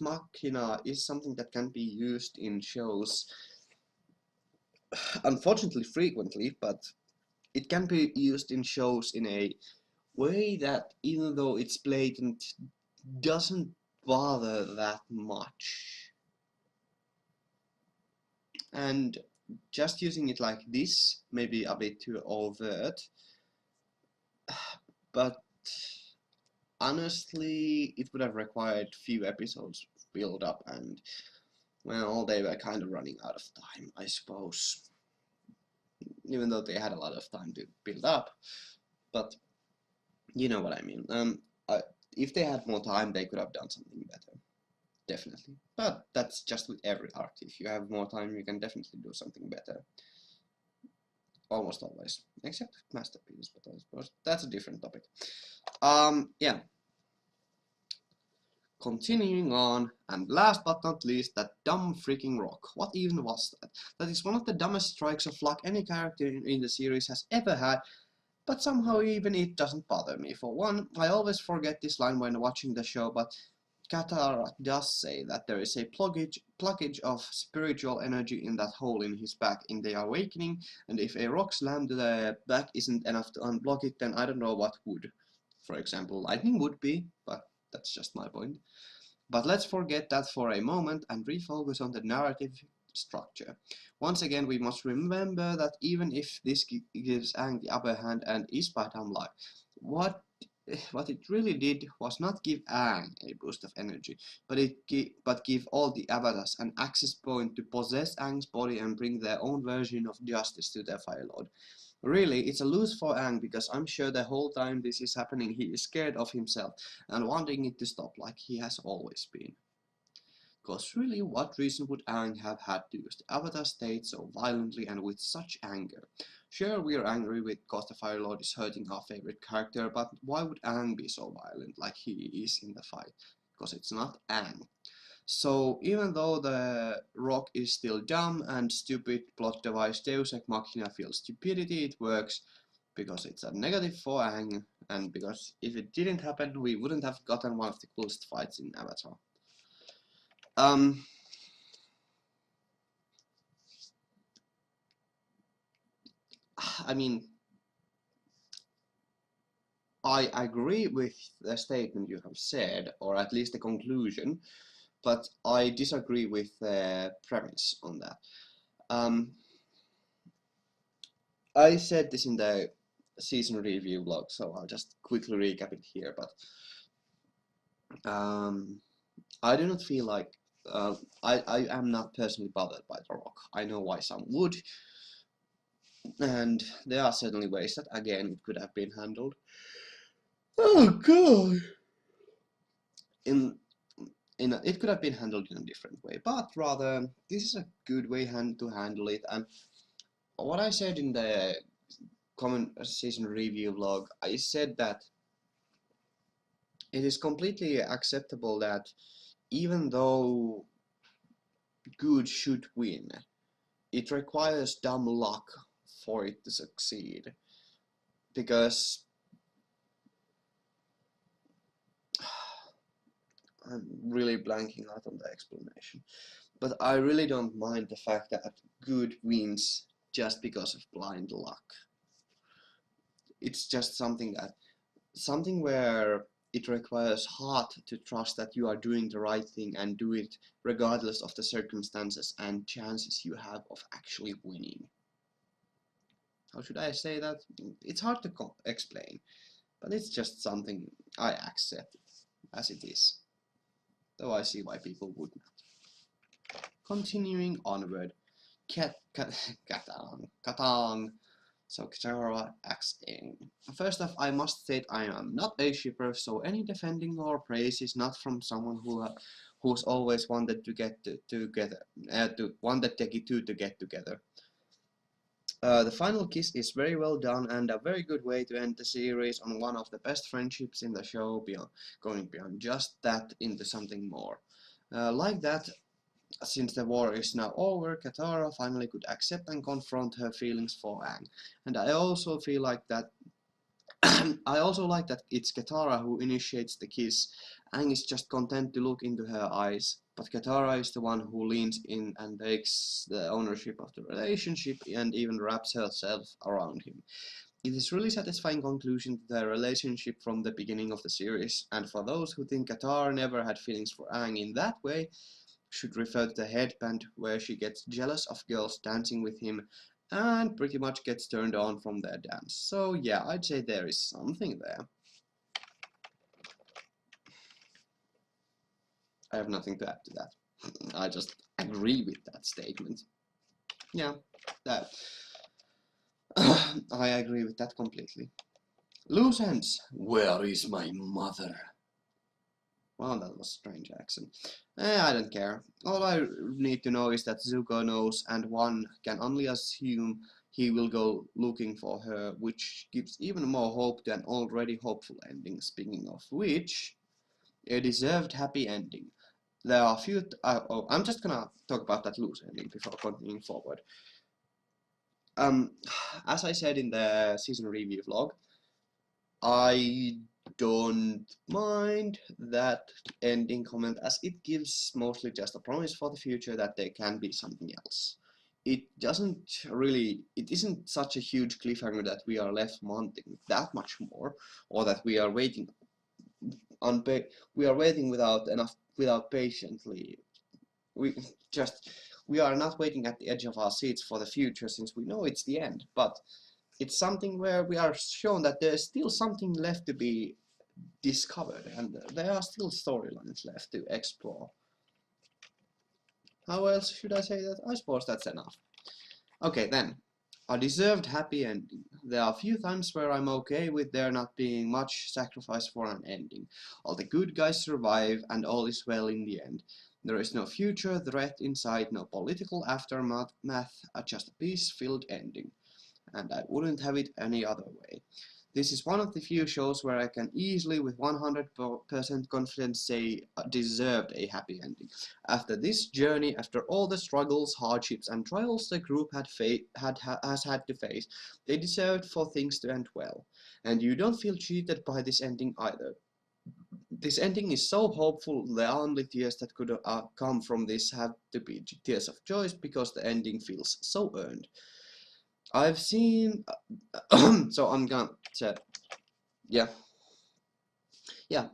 Machina is something that can be used in shows, unfortunately frequently, but it can be used in shows in a way that, even though it's blatant, doesn't bother that much. And just using it like this may be a bit too overt, but honestly, it would have required few episodes build up, and well, they were kind of running out of time, I suppose. Even though they had a lot of time to build up, but you know what I mean. If they had more time, they could have done something better, definitely. But that's just with every art. If you have more time, you can definitely do something better. Almost always, except with masterpieces, but I suppose that's a different topic. Yeah. Continuing on, and last but not least, that dumb freaking rock. What even was that? That is one of the dumbest strikes of luck any character in the series has ever had, but somehow even it doesn't bother me. For one, I always forget this line when watching the show, but Katara does say that there is a pluggage of spiritual energy in that hole in his back in the awakening, and if a rock slam to the back isn't enough to unblock it, then I don't know what would. For example, lightning would be, but that's just my point. But let's forget that for a moment and refocus on the narrative structure. Once again, we must remember that even if this gives Aang the upper hand and is by dumb luck, what it really did was not give Aang a boost of energy, but give all the avatars an access point to possess Aang's body and bring their own version of justice to their Fire Lord. Really, it's a lose for Aang because I'm sure the whole time this is happening he is scared of himself and wanting it to stop like he has always been. Because really, what reason would Aang have had to use the Avatar state so violently and with such anger? Sure, we are angry because the Fire Lord is hurting our favorite character, but why would Aang be so violent like he is in the fight? Because it's not Aang. So even though the rock is still dumb and stupid plot device Deus Ex Machina feels stupidity, it works because it's a negative for Aang, and because if it didn't happen, we wouldn't have gotten one of the coolest fights in Avatar. I mean, I agree with the statement you have said, or at least the conclusion, but I disagree with the premise on that. I said this in the season review vlog, so I'll just quickly recap it here, but I do not feel like I am not personally bothered by the rock. I know why some would, and there are certainly ways that again it could have been handled. Oh god! It could have been handled in a different way, but rather this is a good way to handle it. And what I said in the common season review vlog, I said that it is completely acceptable that even though good should win, it requires dumb luck for it to succeed. Because I'm really blanking out on the explanation. But I really don't mind the fact that good wins just because of blind luck. It's just something where it requires heart to trust that you are doing the right thing and do it regardless of the circumstances and chances you have of actually winning. How should I say that? It's hard to explain, but it's just something I accept as it is, though I see why people would not. Continuing onward, Katang. So Katara acts in. First off, I must state I am not a shipper, so any defending or praise is not from someone who's always wanted to get together, wanted the two to get together. The final kiss is very well done and a very good way to end the series on one of the best friendships in the show, going beyond just that into something more. Like that, since the war is now over, Katara finally could accept and confront her feelings for Aang. And I also feel like that I also like that it's Katara who initiates the kiss. Aang is just content to look into her eyes, but Katara is the one who leans in and takes the ownership of the relationship and even wraps herself around him. It is really satisfying conclusion to their relationship from the beginning of the series, and for those who think Katara never had feelings for Aang in that way, should refer to the headband where she gets jealous of girls dancing with him and pretty much gets turned on from their dance. So yeah, I'd say there is something there. I have nothing to add to that. I just agree with that statement. Yeah, that. I agree with that completely. Loose ends. Where is my mother? Well, that was a strange accent. I don't care. All I need to know is that Zuko knows, and one can only assume he will go looking for her, which gives even more hope to an already hopeful ending. Speaking of which, a deserved happy ending. There are a few. I'm just gonna talk about that loose ending before continuing forward. As I said in the season review vlog, I don't mind that ending comment, as it gives mostly just a promise for the future that there can be something else. It isn't such a huge cliffhanger that we are left wanting that much more, or that we are waiting without patiently. We just we are not waiting at the edge of our seats for the future, since we know it's the end, but it's something where we are shown that there's still something left to be discovered, and there are still storylines left to explore. How else should I say that? I suppose that's enough. Okay, then. A deserved happy ending. There are a few times where I'm okay with there not being much sacrifice for an ending. All the good guys survive, and all is well in the end. There is no future threat inside, no political aftermath, just a peace-filled ending. And I wouldn't have it any other way. This is one of the few shows where I can easily with 100% confidence say deserved a happy ending. After this journey, after all the struggles, hardships and trials the group has had to face, they deserved for things to end well. And you don't feel cheated by this ending either. This ending is so hopeful, the only tears that could come from this have to be tears of joy, because the ending feels so earned. I've seen so I'm gonna say, yeah,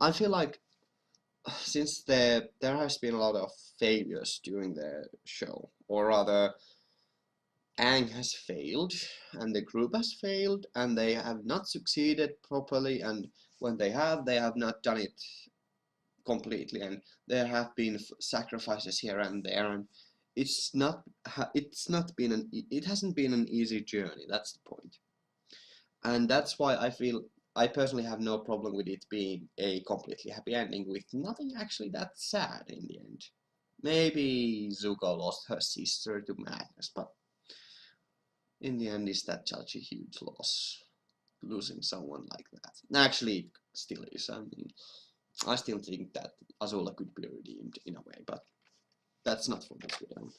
I feel like since there has been a lot of failures during the show, or rather Aang has failed and the group has failed and they have not succeeded properly, and when they have not done it completely, and there have been sacrifices here and there, and it hasn't been an easy journey. That's the point. And that's why I feel I personally have no problem with it being a completely happy ending with nothing actually that sad in the end. Maybe Zuko lost her sister to madness, but in the end, is that such a huge loss? Losing someone like that. Actually, it still is. I mean, I still think that Azula could be redeemed in a way, but that's not for this video.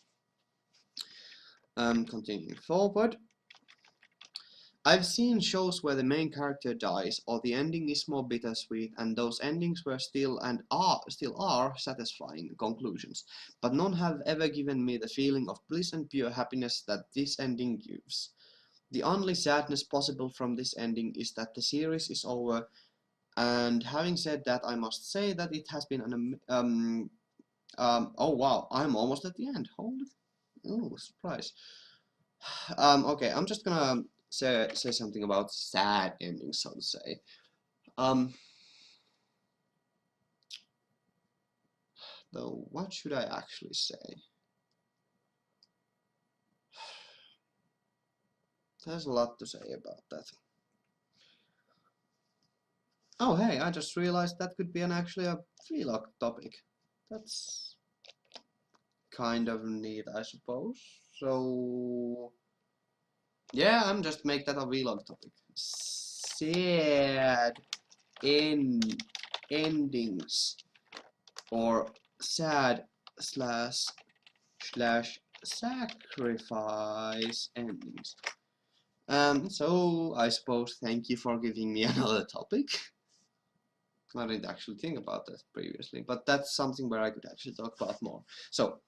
Continuing forward. I've seen shows where the main character dies, or the ending is more bittersweet, and those endings were still are satisfying conclusions, but none have ever given me the feeling of bliss and pure happiness that this ending gives. The only sadness possible from this ending is that the series is over, and having said that, I must say that it has been an oh wow, I'm almost at the end. Holy, oh, surprise. Okay, I'm just gonna say something about sad endings, so to say. Though, what should I actually say? There's a lot to say about that. Oh hey, I just realized that could be actually a vlog topic. That's kind of neat, I suppose. So yeah, I'm just make that a vlog topic. Sad endings, or sad slash sacrifice endings. So I suppose thank you for giving me another topic. I didn't actually think about that previously, but that's something where I could actually talk about more. So,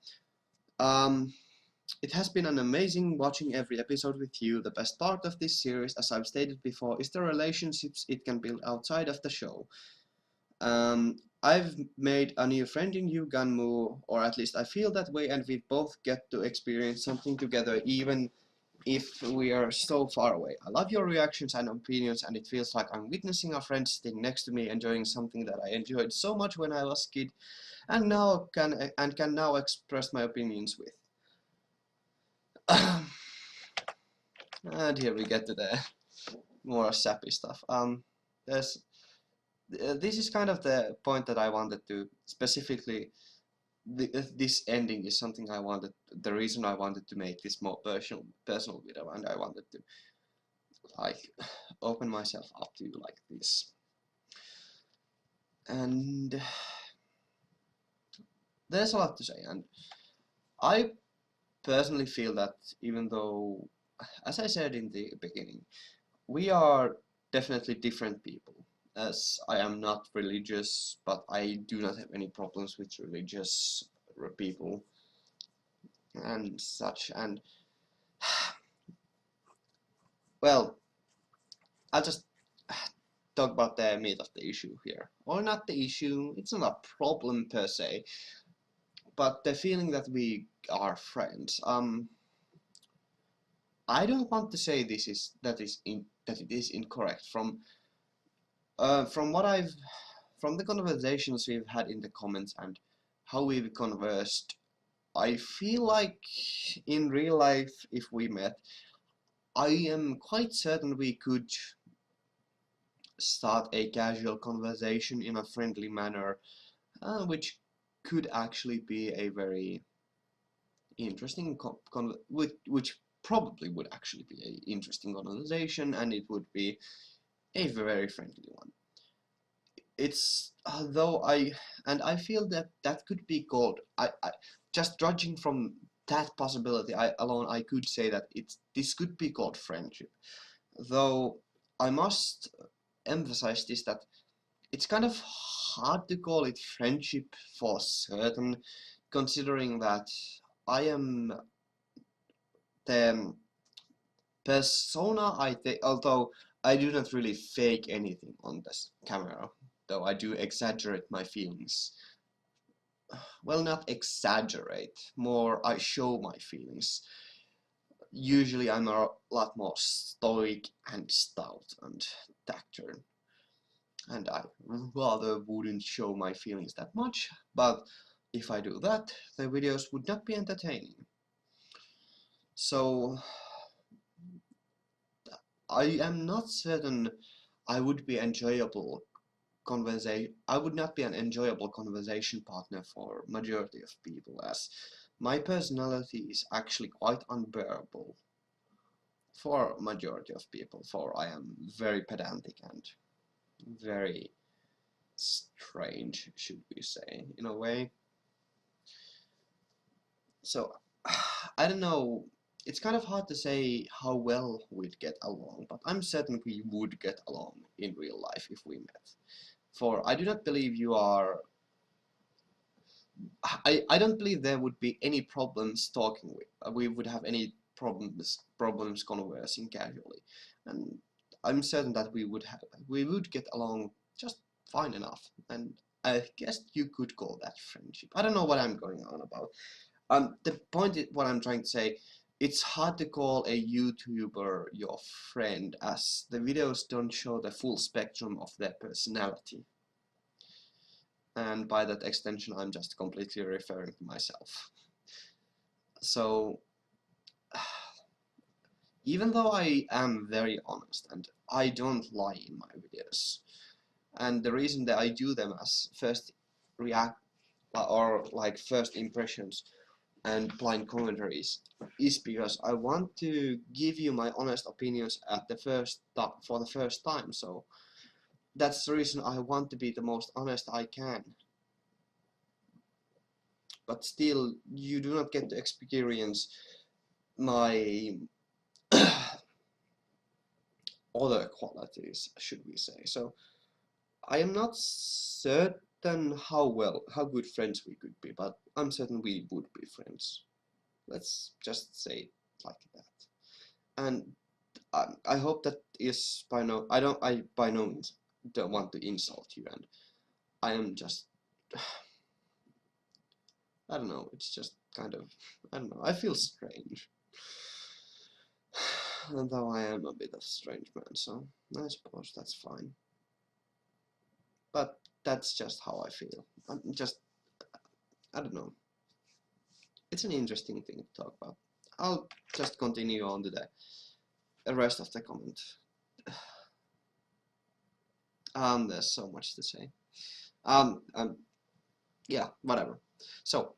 it has been an amazing watching every episode with you. The best part of this series, as I've stated before, is the relationships it can build outside of the show. I've made a new friend in you, Ganmu, or at least I feel that way, and we both get to experience something together, even if we are so far away. I love your reactions and opinions, and it feels like I'm witnessing a friend sitting next to me, enjoying something that I enjoyed so much when I was a kid, and can now express my opinions with. And here we get to the more sappy stuff. This is kind of the point that I wanted to specifically. This ending is something I wanted. The reason I wanted to make this more personal video, and I wanted to like open myself up to you like this. And there's a lot to say, and I personally feel that even though, as I said in the beginning, we are definitely different people, as I am not religious, but I do not have any problems with religious people and such. And well, I'll just talk about the meat of the issue here, or not the issue. It's not a problem per se, but the feeling that we are friends. I don't want to say that it is incorrect. From what from the conversations we've had in the comments and how we've conversed, I feel like in real life, if we met, I am quite certain we could start a casual conversation in a friendly manner, which could actually be a very interesting which probably would actually be an interesting conversation, and it would be a very friendly one. It's though I feel that that could be called, I just judging from that possibility alone, I could say that this could be called friendship. Though I must emphasize this, that it's kind of hard to call it friendship for certain, considering that I am the persona I think, although I do not really fake anything on this camera, though I do exaggerate my feelings. Well, not exaggerate, more I show my feelings. Usually I'm a lot more stoic and stout and taciturn, and I rather wouldn't show my feelings that much, but if I do that, the videos would not be entertaining. So I am not certain I would be enjoyable I would not be an enjoyable conversation partner for majority of people, as my personality is actually quite unbearable for majority of people, for I am very pedantic and very strange, should we say, in a way. So I don't know, it's kind of hard to say how well we'd get along, but I'm certain we would get along in real life if we met. For I do not believe you are I don't believe there would be any problems talking with. We would have any problems conversing casually, and I'm certain that we would get along just fine enough. And I guess you could call that friendship. I don't know what I'm going on about. The point is, what I'm trying to say, it's hard to call a YouTuber your friend, as the videos don't show the full spectrum of their personality. And by that extension, I'm just completely referring to myself. So, even though I am very honest and I don't lie in my videos, and the reason that I do them as first react or like first impressions and blind commentaries is because I want to give you my honest opinions at the for the first time. So that's the reason I want to be the most honest I can. But still, you do not get to experience my other qualities, should we say. So I am not certain how good friends we could be, but I'm certain we would be friends. Let's just say it like that. And I hope that is I by no means don't want to insult you, and I am just I don't know, it's just kind of, I don't know, I feel strange. And though I am a bit of a strange man, so I suppose that's fine. But that's just how I feel. I don't know. It's an interesting thing to talk about. I'll just continue on to the rest of the comment. There's so much to say. Yeah, whatever. So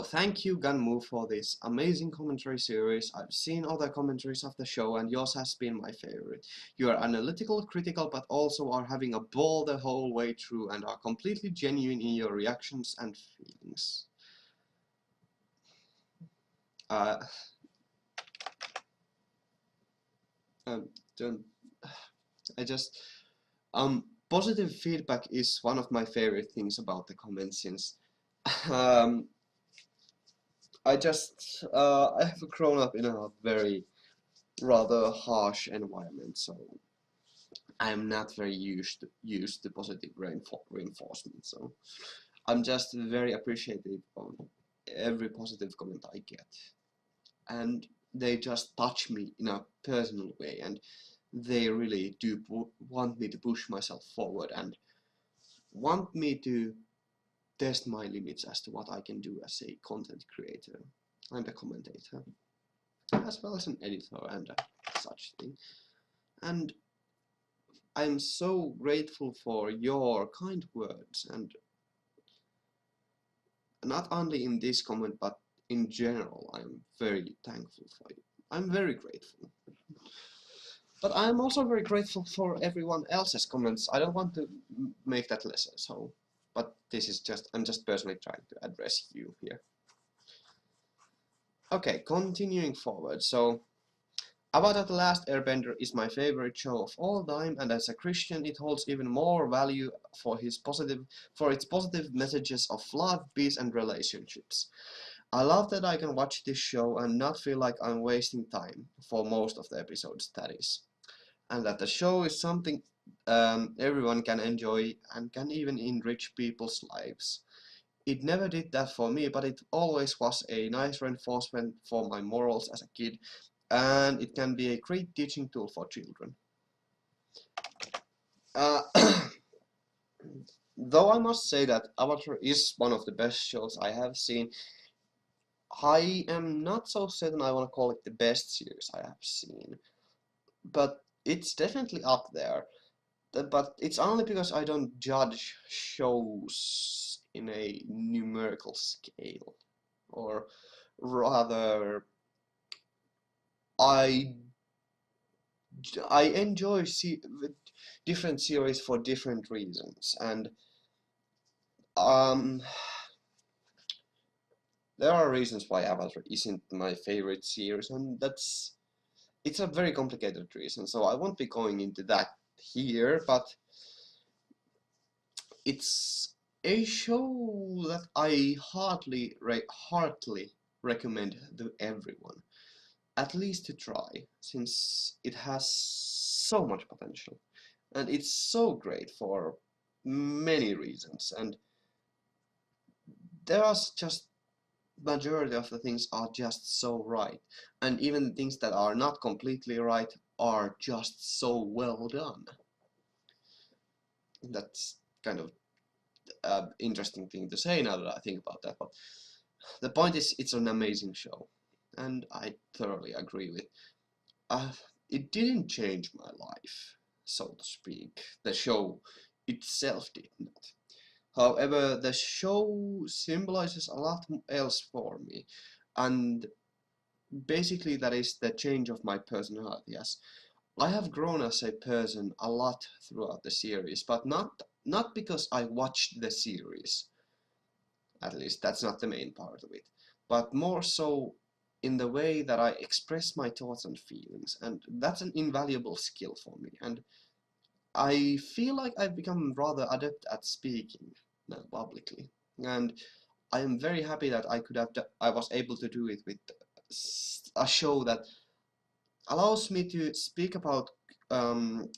thank you, Gunmu, for this amazing commentary series. I've seen other commentaries of the show, and yours has been my favorite. You are analytical, critical, but also are having a ball the whole way through and are completely genuine in your reactions and feelings. Don't, I just, Positive feedback is one of my favorite things about the comments, since um, I have grown up in a very rather harsh environment, so I'm not very used to positive reinforcement. So I'm just very appreciative of every positive comment I get, and they just touch me in a personal way, and they really do want me to push myself forward and want me to test my limits as to what I can do as a content creator and a commentator, as well as an editor and such thing. And I'm so grateful for your kind words, and not only in this comment, but in general, I'm very thankful for you. I'm very grateful. But I'm also very grateful for everyone else's comments. I don't want to make that lesser, so, but this is just, I'm just personally trying to address you here. Okay, continuing forward. So, Avatar: The Last Airbender is my favorite show of all time, and as a Christian, it holds even more value for its positive messages of love, peace, and relationships. I love that I can watch this show and not feel like I'm wasting time for most of the episodes, that is, and that the show is something everyone can enjoy and can even enrich people's lives. It never did that for me, but it always was a nice reinforcement for my morals as a kid, and it can be a great teaching tool for children. Uh, though I must say that Avatar is one of the best shows I have seen, I am not so certain I want to call it the best series I have seen. But it's definitely up there. But it's only because I don't judge shows in a numerical scale. Or rather, I I enjoy different series for different reasons, and um, there are reasons why Avatar isn't my favorite series, and it's a very complicated reason. So I won't be going into that here, but it's a show that I heartily recommend to everyone, at least to try, since it has so much potential. And it's so great for many reasons, and there's just majority of the things are just so right, and even the things that are not completely right are just so well done. That's kind of interesting thing to say now that I think about that, but the point is, it's an amazing show, and I thoroughly agree with. Uh, it didn't change my life, so to speak. The show itself did not. However, the show symbolizes a lot else for me, and basically that is the change of my personality. As I have grown as a person a lot throughout the series, but not because I watched the series. At least that's not the main part of it, but more so in the way that I express my thoughts and feelings, and that's an invaluable skill for me, and I feel like I've become rather adept at speaking now publicly, and I am very happy that I was able to do it with a show that allows me to speak about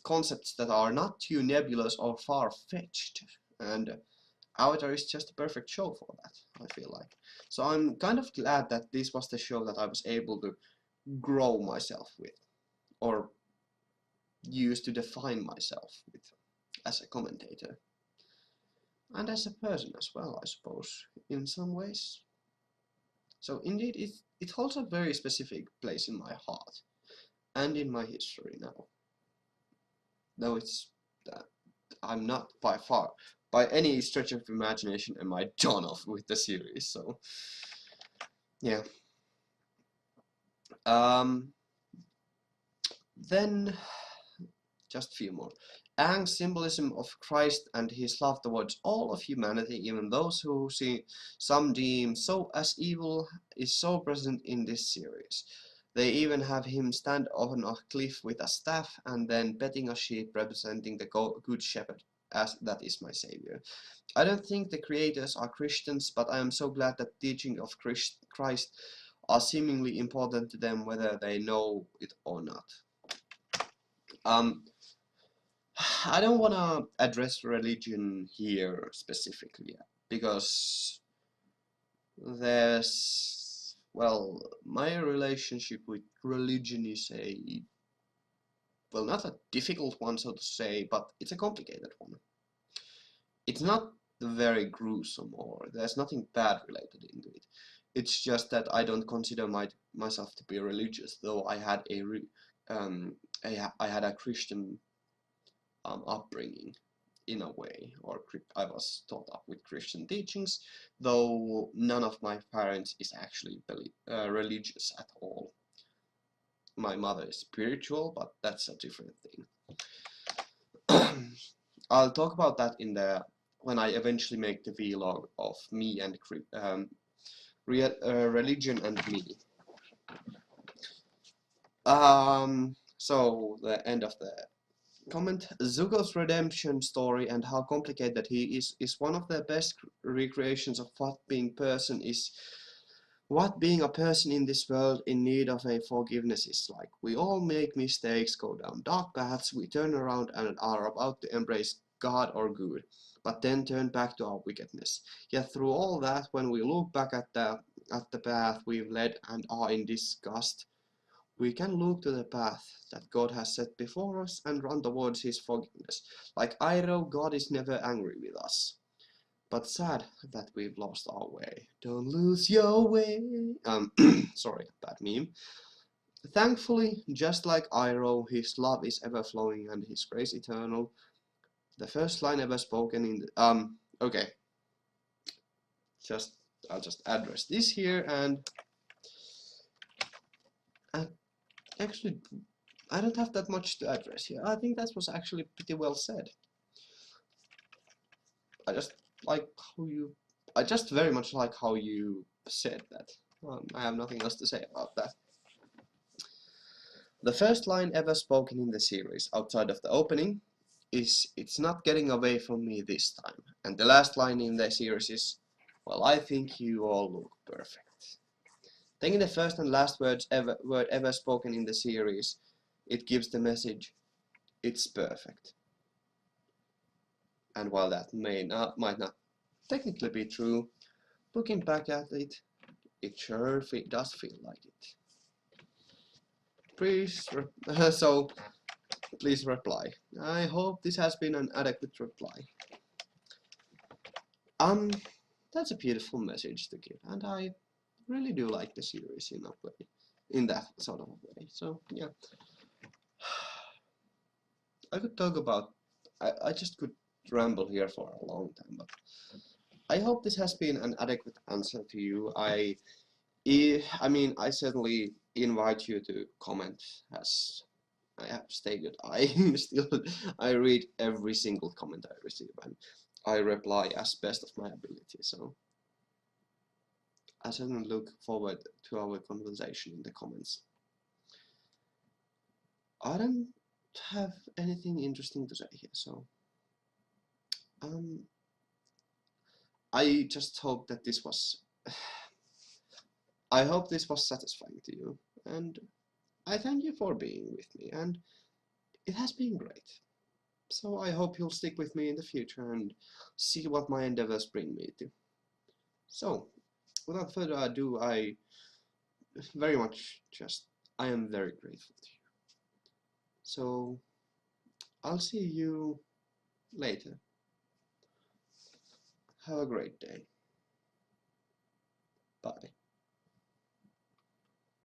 concepts that are not too nebulous or far-fetched, and Avatar is just a perfect show for that, I feel like. So I'm kind of glad that this was the show that I was able to grow myself with, or use to define myself with, as a commentator. And as a person as well, I suppose, in some ways. So indeed, it holds a very specific place in my heart, and in my history now. Though it's that I'm not by any stretch of imagination, am I done off with the series, so yeah. Then just a few more. Aang's symbolism of Christ and his love towards all of humanity, even those who some deem so as evil, is so present in this series. They even have him stand on a cliff with a staff and then petting a sheep representing the good shepherd, as that is my savior. I don't think the creators are Christians, but I am so glad that teaching of Christ are seemingly important to them whether they know it or not. I don't want to address religion here specifically because there's, well, my relationship with religion is well, not a difficult one, so to say, but it's a complicated one. It's not very gruesome, or there's nothing bad related into it. It's just that I don't consider myself to be religious, though I had I had a Christian upbringing in a way, or I was taught up with Christian teachings, though none of my parents is actually religious at all. My mother is spiritual, but that's a different thing. I'll talk about that when I eventually make the vlog of me and religion and me. So the end of the comment. Zuko's redemption story and how complicated he is one of the best recreations of what being a person in this world in need of a forgiveness is like. We all make mistakes, go down dark paths, we turn around and are about to embrace God or good, but then turn back to our wickedness. Yet through all that, when we look back at the path we've led and are in disgust, we can look to the path that God has set before us and run towards His forgiveness. Like Iroh, God is never angry with us, but sad that we've lost our way. Don't lose your way. Sorry, bad meme. Thankfully, just like Iroh, His love is ever flowing and His grace eternal. The first line ever spoken in the okay. I'll just address this here and actually I don't have that much to address here. I think that was actually pretty well said. I just very much like how you said that. I have nothing else to say about that. The first line ever spoken in the series, outside of the opening, is "It's not getting away from me this time." And the last line in the series is, "Well, I think you all look perfect." Taking the first and last word ever spoken in the series, it gives the message, "It's perfect." And while that might not technically be true, looking back at it, it sure does feel like it. Please, please reply. I hope this has been an adequate reply. That's a beautiful message to give, and I really do like the series in that sort of way. So yeah, I could talk about. I just could ramble here for a long time, but I hope this has been an adequate answer to you. I mean, I certainly invite you to comment, as I have stated. I read every single comment I receive and I reply as best of my ability. So I certainly look forward to our conversation in the comments. I don't have anything interesting to say here, so I just hope that this was I hope this was satisfying to you, and I thank you for being with me, and it has been great. So I hope you'll stick with me in the future and see what my endeavors bring me to. So, without further ado, I am very grateful to you. So, I'll see you later. Have a great day. Bye.